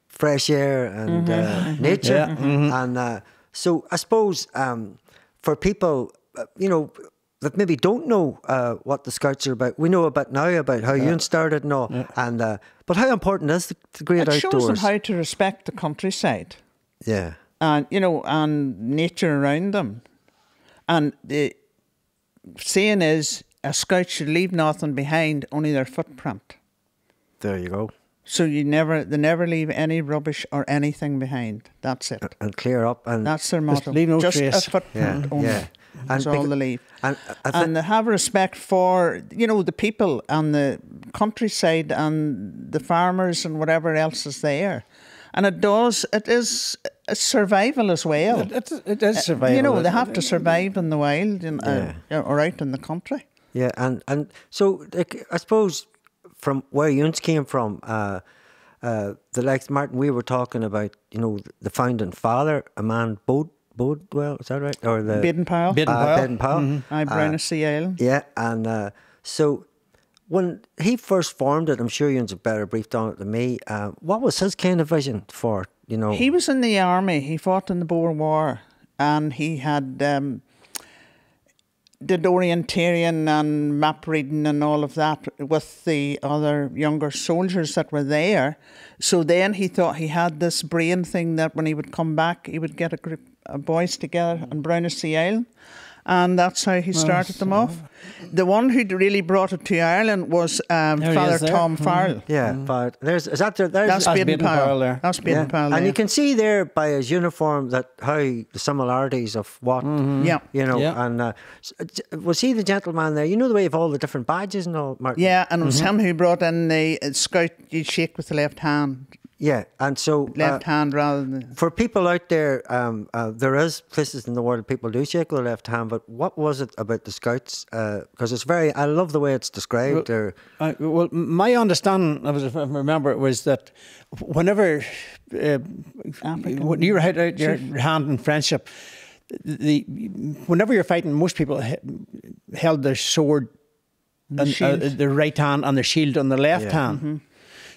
S1: fresh air and nature, and so I suppose for people, you know, that maybe don't know what the Scouts are about. We know about now about how you started and all, and but how important is the great outdoors?
S3: It shows them how to respect the countryside.
S1: Yeah,
S3: and and nature around them. And the saying is, a Scout should leave nothing behind, only their footprint.
S1: There you go.
S3: So they never leave any rubbish or anything behind. That's it.
S1: And clear up, and
S3: that's their motto.
S2: Leave no
S3: just
S2: trace.
S3: a footprint only.
S1: Yeah.
S3: That's all they leave.
S1: And
S3: they have respect for, you know, the people and the countryside and the farmers and whatever else is there. And it is a survival as well.
S2: It is survival.
S3: You know, they have to survive in the wild or out in the country.
S1: Yeah, and so like, I suppose from where you came from, the likes Martin, we were talking about, the founding father, a man Bodwell, is that right? Or the
S3: Baden-Powell.
S1: Baden-Powell.
S3: I Brownish CL.
S1: Yeah, and so when he first formed it, I'm sure you're better briefed on it than me. What was his kind of vision for,
S3: He was in the army. He fought in the Boer War, and he had did orienteering and map reading and all of that with the other younger soldiers that were there. So then he thought he had this brain thing that when he would come back, he would get a group of boys together and Brownish Sea Island. And that's how he started them off. The one who really brought it to Ireland was Father Tom Farrell.
S1: Yeah, but that's
S3: Baden-Powell
S2: there.
S3: That's Baden-Powell.
S1: And you can see there by his uniform that how the similarities of what, and was he the gentleman there? You know the way of all the different badges and all, Martin?
S3: Yeah, and it was him who brought in the scout, you shake with the left hand.
S1: Yeah, and so
S3: left hand rather than
S1: for people out there, there is places in the world people do shake with the left hand. But what was it about the Scouts? Because it's I love the way it's described.
S2: Well, my understanding, if I remember, was that whenever when you were out your hand in friendship, whenever you're fighting, most people held their sword, their right hand, and their shield on their left hand. Mm-hmm.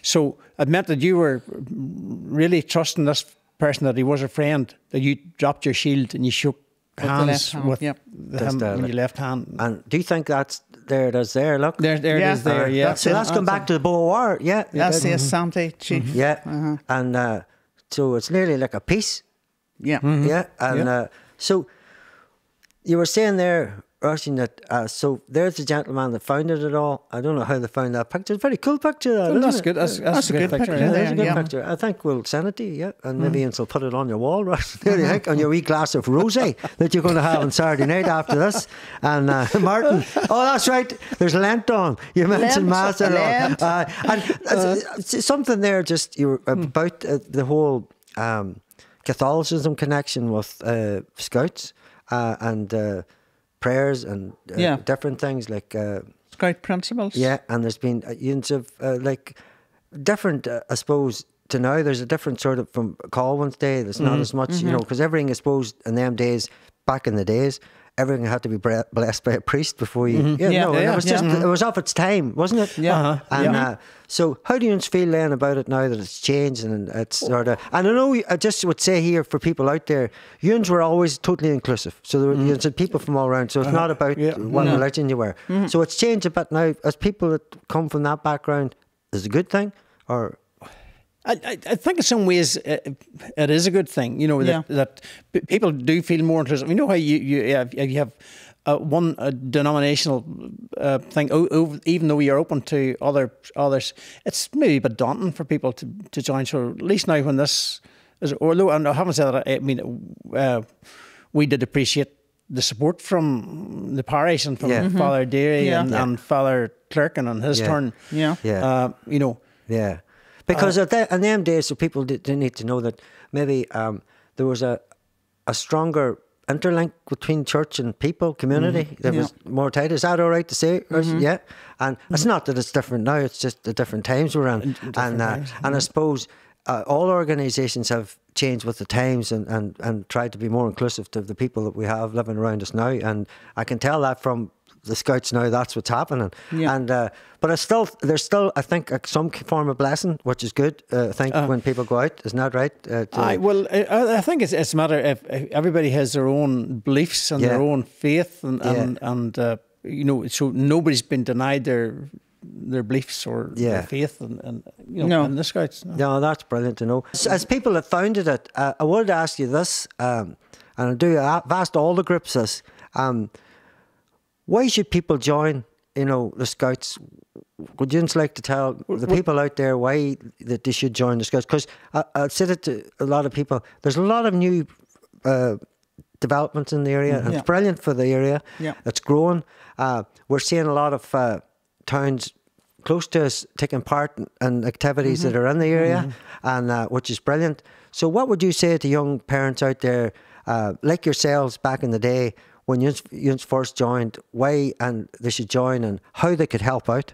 S2: So it meant that you were really trusting this person, that he was a friend, that you dropped your shield and you shook hands with him in your left hand.
S1: And do you think that's there? It is there. Look,
S2: there it is there. Yeah.
S1: So that's come back to the Boer War. Yeah,
S3: that's the Asante chief.
S1: Yeah, and so it's nearly like a piece.
S3: Yeah,
S1: yeah, and so you were saying there, Roisin, that so there's the gentleman that founded it all. I don't know how they found that picture. It's a very cool picture.
S2: That's good. That's a good picture.
S1: That's a good picture. I think we'll send it to you, and maybe you'll put it on your wall, Roisin. What do you think? On your wee glass of rosé that you're going to have on Saturday night after this. And Martin, that's right. There's Lent on. You mentioned Mass on. And something there. Just you were about the whole Catholicism connection with Scouts and. Prayers and different things like
S3: Scout principles.
S1: Yeah, and there's been units of like different. I suppose to now there's a different sort of from Collwyn's day. There's not as much, because everything I suppose in them days, back in the days, everything had to be blessed by a priest before you. It was just it was off its time, wasn't it?
S3: Yeah.
S1: And so, how do you feel then about it now that it's changed and it's sort of? And I know I just would say here for people out there, Yuns were always totally inclusive. So there were people from all around. So it's not about what religion you were. So it's changed a bit now. As people that come from that background, is it a good thing or?
S2: I think in some ways it is a good thing, that people do feel more inclusive. You know how you have one denominational thing, even though you're open to others, it's maybe a bit daunting for people to join. So at least now when this is, although I haven't said that, I mean, we did appreciate the support from the parish and from Father Derry and Father Clerkin on his turn.
S1: Yeah. Because in them days, so people didn't need to know that maybe there was a stronger interlink between church and people, community. There was more tight. Is that all right to say? Yeah. And it's not that it's different now, it's just the different times we're in. And I suppose all organisations have changed with the times and tried to be more inclusive to the people that we have living around us now. And I can tell that from the Scouts now, that's what's happening. And but there's still I think some form of blessing, which is good. I think when people go out, isn't that right?
S2: I think it's a matter if everybody has their own beliefs and their own faith, and so nobody's been denied their beliefs or their faith, and in the Scouts.
S1: No, that's brilliant to know. As people that founded it, I wanted to ask you this, and I've asked all the groups this. Why should people join, the Scouts? Would you just like to tell the people out there why that they should join the Scouts? Because I said it to a lot of people. There's a lot of new developments in the area, and it's brilliant for the area. Yeah. It's growing. We're seeing a lot of towns close to us taking part in activities that are in the area, and which is brilliant. So what would you say to young parents out there, like yourselves back in the day, when you first joined, why and they should join and how they could help out?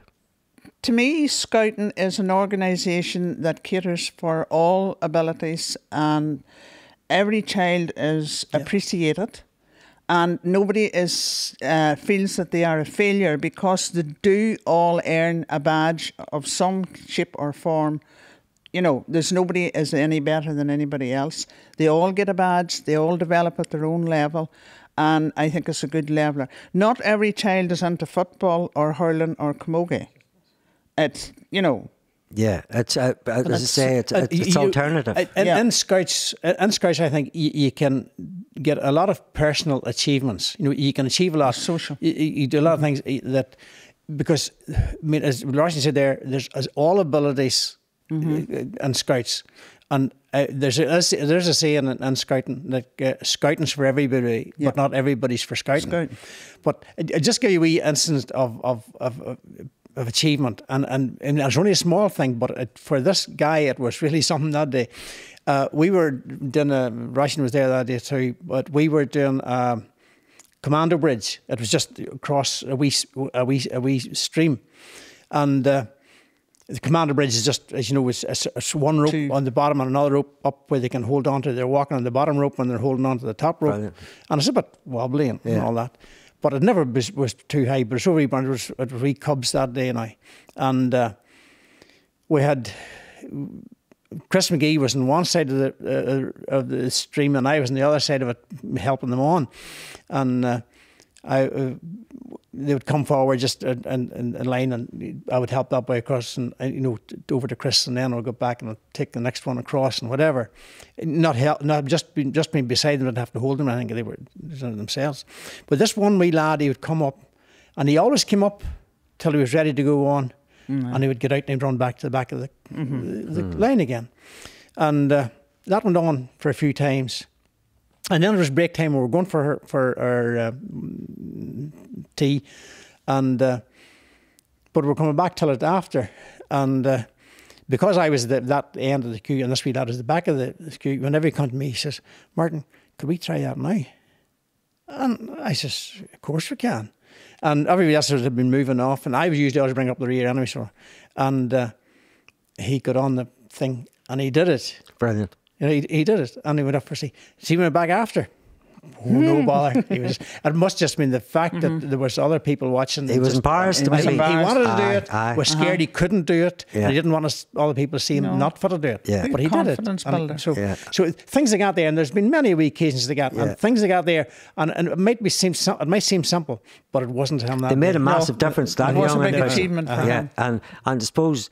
S3: To me, Scouting is an organisation that caters for all abilities, and every child is appreciated, and nobody is feels that they are a failure, because they do all earn a badge of some shape or form. You know, there's nobody is any better than anybody else. They all get a badge. They all develop at their own level. And I think it's a good leveller. Not every child is into football or hurling or camogie. It's, you know.
S1: Yeah, it's as I say, it's alternative.
S2: In Scouts, I think you can get a lot of personal achievements. You know, you can achieve a lot.
S3: Social.
S2: You do a lot of things that, because, I mean, as Roisin said there, there's all abilities in Scouts. And there's a saying in Scouting that scouting's for everybody, but not everybody's for scouting. But I just give you a wee instance of achievement, and it's only a small thing, but for this guy, it was really something that day. We were doing Roisin was there that day too, but we were doing Commando Bridge. It was just across a wee stream, and the Commando Bridge is just, as you know, it's one rope on the bottom and another rope up where they can hold on to. They're walking on the bottom rope and they're holding on to the top rope. Brilliant. And it's a bit wobbly and all that. But it never was too high. But it's over it was wee cubs that day now. And we had Chris McGee was on one side of the stream and I was on the other side of it helping them on. And they would come forward just in line, and I would help that boy across, and over to Chris, and then I'll go back and I'll take the next one across and whatever. Not just being beside them, I'd have to hold them. I think they were themselves. But this one wee lad, he would come up, and he always came up till he was ready to go on, and he would get out and he'd run back to the back of the line again, and that went on for a few times. And then it was break time. We were going for our tea, and but we were coming back till it after. And because I was that end of the queue, and this wee lad was the back of the queue, whenever he come to me, he says, "Martin, could we try that now?" And I says, "Of course we can." And everybody else had been moving off, and I was usually always bring up the rear anyway. So, and he got on the thing, and he did it.
S1: Brilliant.
S2: You know, he did it, and he went up for see. He went back after. Oh, no bother. It must just mean the fact that there was other people watching.
S1: He was embarrassed.
S2: He wanted to do it. Was scared he couldn't do it. Yeah. He didn't want other people to see him not fit to do it. Yeah. But he did it. So things like that there, and there's been many wee occasions they got, and things like that there, and it might seem simple, but it wasn't to him.
S1: They made a massive difference. That
S3: it was a big achievement for him.
S1: And I suppose.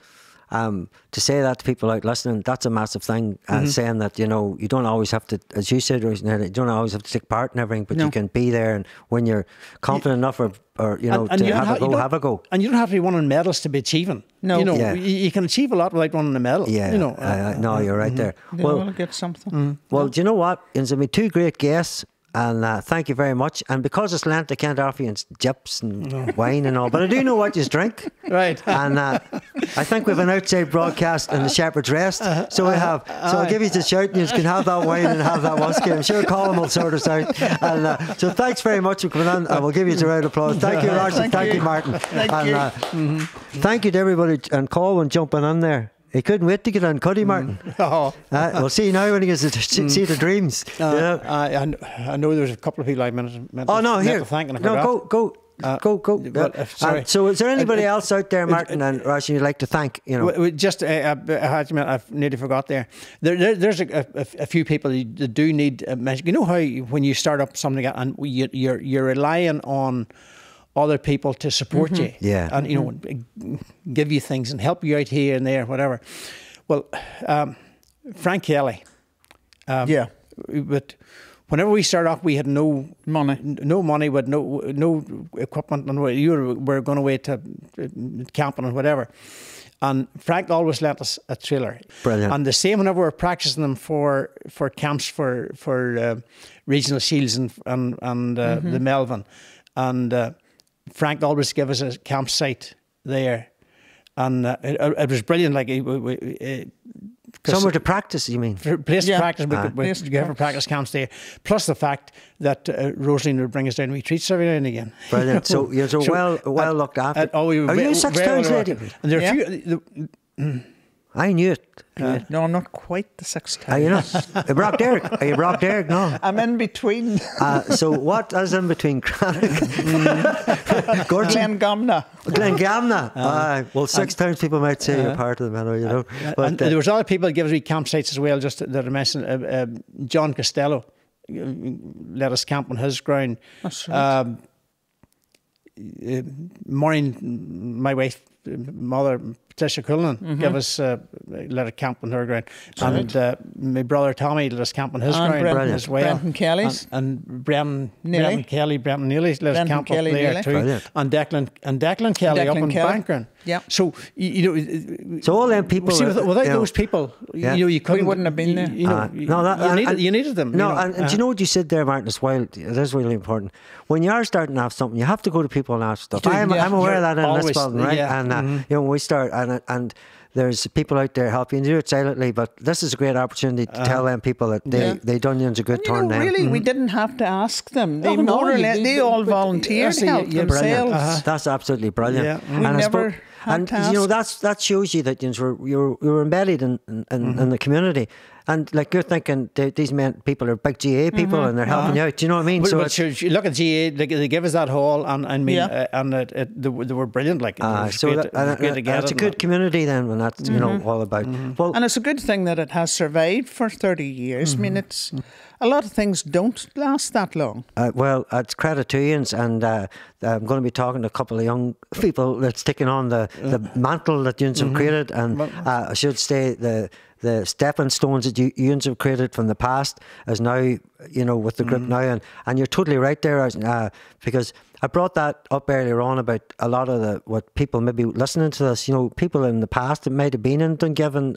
S1: To say that to people out listening, that's a massive thing. Saying that, you don't always have to, as you said, you don't always have to take part in everything, but you can be there, and when you're confident enough, or have a go. And
S2: you don't have to be winning medals to be achieving. No, you can achieve a lot without winning a medal.
S1: Yeah, no, you're right there.
S3: Well, get something.
S1: Well, do you know what? It's been two great guests. And thank you very much. And because it's Lent, I can't offer you chips and wine and all, but I do know what you drink.
S2: Right.
S1: And I think we have an outside broadcast in the Shepherd's Rest. So we have. So I'll give you the shout, and you can have that wine and have that whiskey. I'm sure Colin will sort us out. And so thanks very much for coming on. I will give you a round of applause. Thank you, Roisin. Thank you, Martin. Thank you to everybody, and Collwyn jumping on there. He couldn't wait to get on, could he, Martin? We'll see now when he gets to see the dreams.
S2: I know there's a couple of people I meant
S1: here.
S2: to thank, and I
S1: forgot. Go.
S2: Sorry.
S1: So is there anybody else out there, Martin and Roisin, you'd like to thank?
S2: Just I had to admit, I've nearly forgot there. There's a few people that do need mention. You know how when you start up something and you're relying on other people to support you, and give you things and help you out here and there, whatever. Well, Frank Kelly, but whenever we started off, we had no money, with no equipment, and we were going away to camping and whatever. And Frank always lent us a trailer.
S1: Brilliant.
S2: And the same whenever we were practicing them for camps for regional shields and the Melvin, and Frank always gave us a campsite there, and it was brilliant. Like
S1: Somewhere to practice, you mean?
S2: Place to practice.
S3: Place to
S2: We have practice camps there. Plus the fact that Roisin would bring us down to retreats every now and again.
S1: Brilliant. So you're well looked after.
S2: Are
S1: you a Six Towns lady?
S2: And there are a few.
S1: I knew it.
S3: No, I'm not quite the 6 times.
S1: Are you not? Are you Brock Derrick? No.
S3: I'm in between.
S1: So what is in between
S3: Glengamna.
S1: Glengamna. Well, 6 Towns people might say you're part of them, you know. But
S2: And there was other people that give us wee campsites as well, just that I mentioned. John Costello let us camp on his ground.
S3: That's right.
S2: Maureen, my wife, mother, Patricia Cullinan, gave us let us camp on her ground, and my brother Tommy let us camp on his ground as well.
S3: Brenton Kelly's
S2: and Brenton Kelly, Brenton Neely let us camp up there too, and Declan Kelly up in Bankern.
S3: Yeah.
S2: So you know,
S1: so all them people.
S2: See, without those people, you know, you couldn't.
S3: We wouldn't have been there.
S2: You needed them.
S1: No, and do you know what you said there, Martin? As well, it is really important. When you are starting to have something, you have to go to people and ask stuff. I'm aware of that in this building, right?
S2: Yeah.
S1: And you know, when we start, and there's people out there helping you do it silently, but this is a great opportunity to tell them people that they done you a good turn now.
S3: Really, we didn't have to ask them. They more or less, they all volunteered to help themselves.
S1: That's absolutely brilliant.
S3: Yeah. We never had to ask.
S1: You know, that shows you that you're embedded in the community. And like you're thinking, these people are big GA people, and they're helping you out. Do you know what I mean?
S2: But you look at GA, they give us that hall, and they were brilliant. Like
S1: it's a good community then, when that's you know all about. Well,
S3: and it's a good thing that it has survived for 30 years. I mean, it's a lot of things don't last that long.
S1: Well, it's credit to you, and I'm going to be talking to a couple of young people that's taking on the mantle that you have created, and I should say the stepping stones that you have created from the past is now, you know, with the group now. And you're totally right there, because I brought that up earlier on about a lot of what people maybe listening to this, you know, people in the past that might have been in Dungiven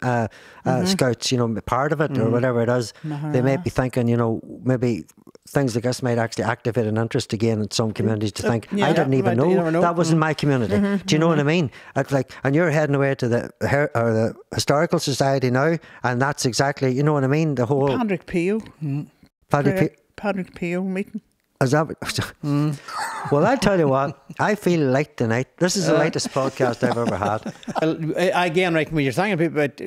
S1: Scouts, you know, part of it or whatever it is, they might be thinking, you know, maybe things like this might actually activate an interest again in some communities to think, I didn't even know that was in my community. Do you know what I mean? It's like, and you're heading away to the Historical Society now, and that's exactly, you know what I mean? The whole
S3: Patrick Pio. Patrick Pio meeting.
S1: Is that? Well, I'll tell you what, I feel light tonight. This is the lightest podcast I've ever had.
S2: Again, right, when you're thinking about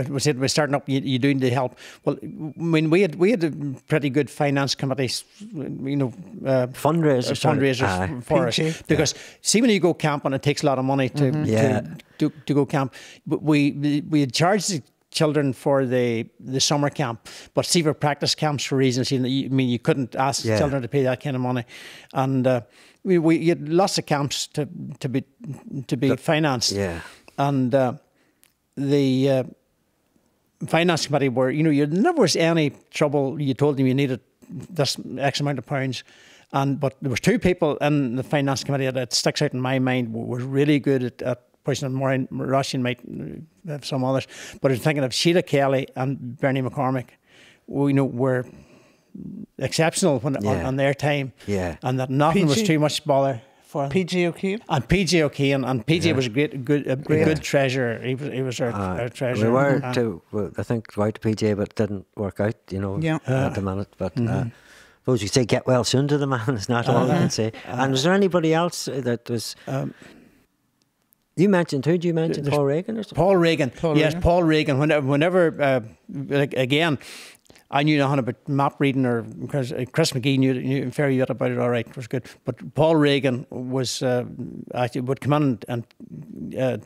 S2: we said we're starting up, you doing the help. Well, I mean, we had a pretty good finance committees, you know,
S1: fundraisers
S2: for us. Because see, when you go camping, it takes a lot of money to go camp. But we had charged the children for the summer camp, but see, for practice camps for reasons, I mean, you couldn't ask children to pay that kind of money, and we had lots of camps to be financed, and the finance committee were, you know, there never was any trouble. You told them you needed this X amount of pounds, but there was 2 people in the finance committee that sticks out in my mind were really good at pushing. Maureen, Roisin might have some others, but I'm thinking of Sheila Kelly and Bernie McCormick. We know were exceptional on their time, and that nothing was too much bother for
S3: PJ O'Keefe.
S2: And PJ O'Keefe, and PJ was a good treasurer. He was our treasurer.
S1: We were to, I think, go out to PJ, but it didn't work out, you know, at the minute. But suppose you say get well soon to the man is not all I can say. And was there anybody else that was? You mentioned, who did you mention? Paul Reagan or something?
S2: Paul Reagan. Paul Reagan. Whenever like, again, I knew nothing about map reading, or because Chris McGee knew very good about it. All right, it was good. But Paul Reagan was actually would come in and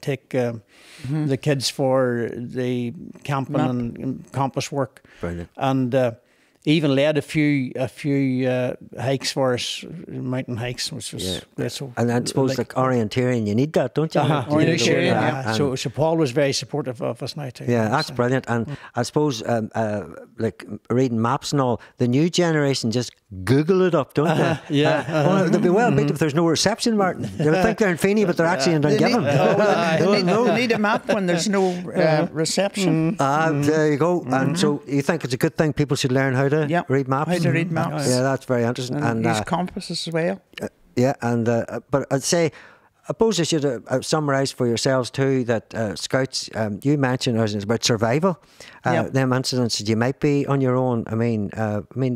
S2: take the kids for the camping and compass work.
S1: Brilliant.
S2: And even led a few hikes for us, mountain hikes, which was great. So,
S1: and I suppose like orienteering, you need that, don't you?
S2: So Paul was very supportive of us now too.
S1: Yeah, that's brilliant. And I suppose like reading maps and all, the new generation just Google it up, don't they? Well, they'll be well beat if there's no reception, Martin. They'll think they're in Feeney, but they're actually in Dungiven.
S3: They need a map when there's no reception.
S1: There you go. And so you think it's a good thing people should learn how to read maps?
S3: How to read maps.
S1: Yeah, that's very interesting.
S3: And use compasses as well.
S1: And but I'd say suppose I should summarise for yourselves too that Scouts, you mentioned it was about survival. Them incidents that you might be on your own. I mean,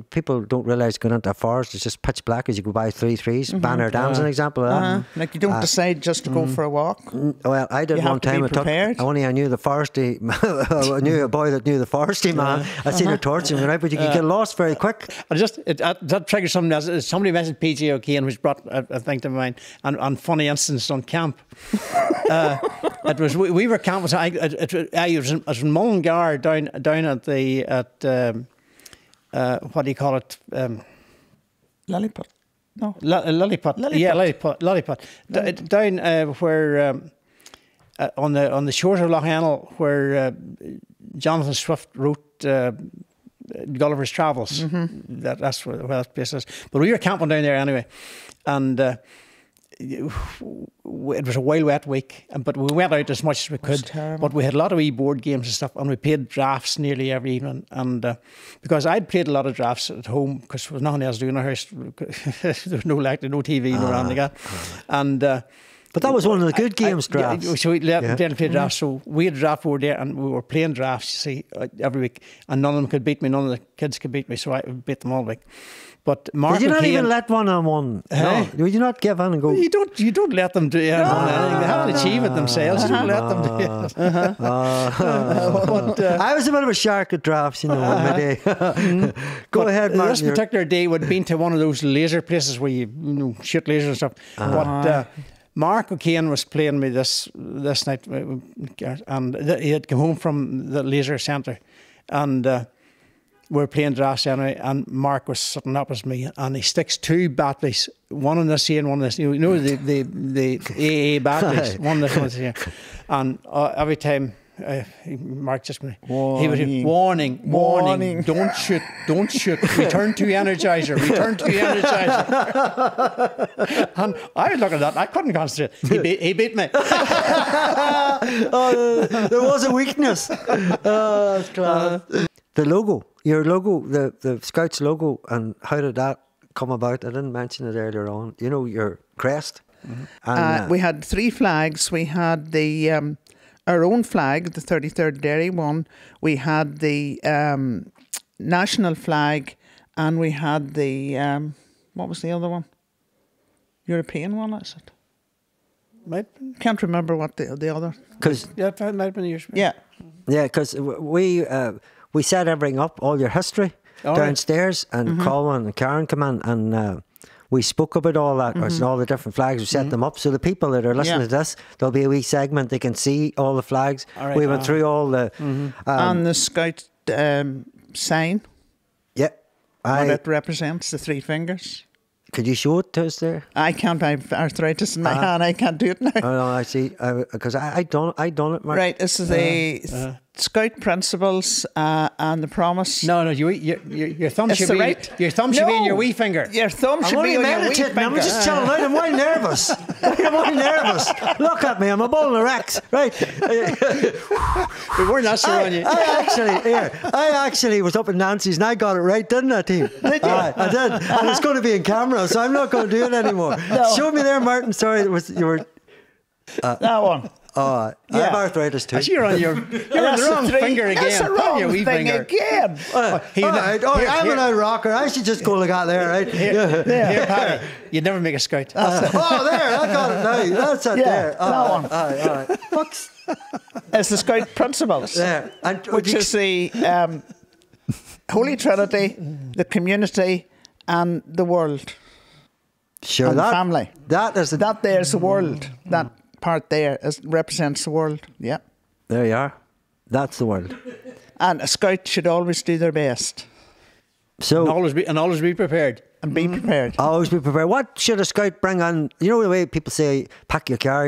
S1: people don't realise going into a forest it's just pitch black as you go by 3-3s. Banner Dam's an example of that.
S3: Like you don't decide just to go for a walk.
S1: Well, I did one time. I knew the foresty. I knew a boy that knew the foresty man. I seen a torch and went out, but you could get lost very quick.
S2: That triggers something else. Somebody mentioned PJ O'Kane, which brought a thing to mind, and funny instance on camp. It was we were camping. I was in Mullingar down at the what do you call it?
S3: Lilliput. No.
S2: Lilliput. Yeah, Lilliput. Down where on the shores of Lough Ennell, where Jonathan Swift wrote Gulliver's Travels. That's where that place is. But we were camping down there anyway, and it was a wild wet week, but we went out as much as we could. But we had a lot of wee board games and stuff, and we played drafts nearly every evening. And because I'd played a lot of drafts at home because there was nothing else to do in the house. There was no electric, no TV, no around like that. And
S1: but that was one of the good games, drafts.
S2: So we let them play drafts. So we had a draft board there, and we were playing drafts, you see, every week. And none of them could beat me. None of the kids could beat me, so I beat them all week. But Mark,
S1: did you not even let one on one? No, would you not give in and go?
S2: You don't let them do anything. They haven't achieved it themselves. You don't let them do it.
S1: I was a bit of a shark at drafts, in my day. Go ahead, Mark.
S2: This particular day would have been to one of those laser places where you shoot lasers and stuff. But Mark O'Kane was playing me this night, and he had come home from the laser centre, and we were playing drafts anyway, and Mark was sitting up as me, and he sticks two batteries, one on this here and one on this. You know the AA batteries, one on this, one on this here, and every time. Mark just he would say, warning, don't shoot, return to energizer. And I was looking at that and I couldn't concentrate. He beat me.
S1: There was a weakness. That's class. The logo, your logo, the Scouts logo, and how did that come about? I didn't mention it earlier on. You know, your crest. And,
S3: we had 3 flags. We had the our own flag, the 33rd Derry one. We had the national flag, and we had the what was the other one? European one, is it? Can't remember what the other.
S2: It might have been yours.
S3: Yeah,
S1: because we set everything up, all your history downstairs, and Collwyn and Karen come in and. We spoke about all that, all the different flags. We set them up so the people that are listening to this, there'll be a wee segment they can see all the flags. Right, we went through all the
S3: and the Scout sign.
S1: Yeah,
S3: what it represents, the 3 fingers.
S1: Could you show it to us there?
S3: I can't. I've arthritis in my hand. I can't do it now.
S1: Oh no, I see. Because I done it, Mark.
S3: Right, this is the Scout principles and the promise.
S2: No, your thumb should be your thumb should be in your wee finger.
S3: Your thumb should be on your wee finger.
S1: I'm just chilling out. I'm very nervous. Look at me. I'm a ball of Rex. Right.
S2: We weren't that sure on you.
S1: I actually was up in Nancy's and I got it right, didn't I, team?
S3: Did you?
S1: I did. And it's going to be in camera, so I'm not going to do it anymore. No. Show me there, Martin. Sorry, you were.
S3: That one.
S1: I have arthritis too.
S2: You're on the wrong finger again.
S3: That's the wrong thing again.
S1: I'm an old rocker. I should just go like that there, right?
S2: Here, Paddy. You'd never make a Scout.
S1: There, I got it now. That's it there.
S3: That one.
S1: All right.
S3: It's the Scout principles, which is the Holy Trinity, the community, and the world.
S1: Sure,
S3: and the family.
S1: That
S3: there's the world. That part there represents the world. Yeah.
S1: There you are. That's the world.
S3: And a Scout should always do their best.
S1: So
S2: and always be prepared.
S3: And be prepared.
S1: Always be prepared. What should a Scout bring on? You know the way people say, pack your car,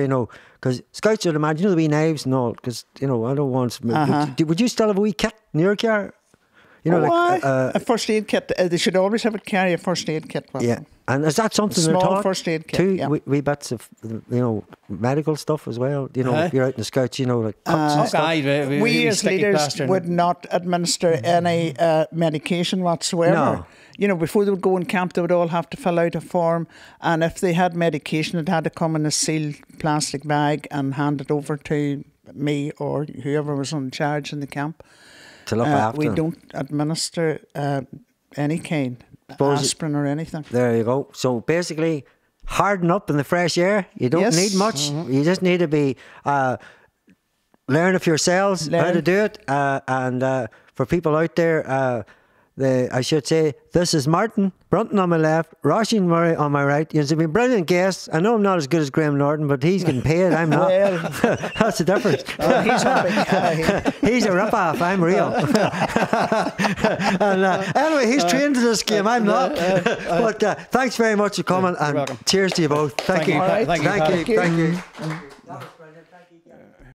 S1: because Scouts would imagine, the wee knives and all, because, I don't want... Would you still have a wee kit in your car?
S3: A first aid kit. They should always carry a first aid kit.
S1: Yeah. And is that something they're taught?
S3: Small first aid kit.
S1: Two wee bits of, medical stuff as well. If you're out in the Scouts, like cuts and stuff.
S3: We as leaders would not administer any medication whatsoever. you know, before they would go in camp, they would all have to fill out a form. And if they had medication, it had to come in a sealed plastic bag and hand it over to me or whoever was in charge in the camp.
S1: To look after
S3: We
S1: them.
S3: don't administer any kind,
S1: Suppose
S3: aspirin or anything.
S1: There you go. So basically, harden up in the fresh air. You don't
S3: Yes.
S1: need much. You just need to be learn of yourselves how to do it. And for people out there, I should say, this is Martin Brunton on my left, Roisin Murray on my right. You've been brilliant guests. I know I'm not as good as Graham Norton, but he's getting paid. I'm not.
S3: Well,
S1: That's the difference.
S3: he's a big guy.
S1: He's a rip-off. I'm real. And anyway, he's trained to this game. I'm not. But thanks very much for coming, and
S2: welcome.
S1: cheers to you both. Thank you.
S2: Thank you.
S3: All right.
S2: Thank you.
S1: Thank you. Thank you.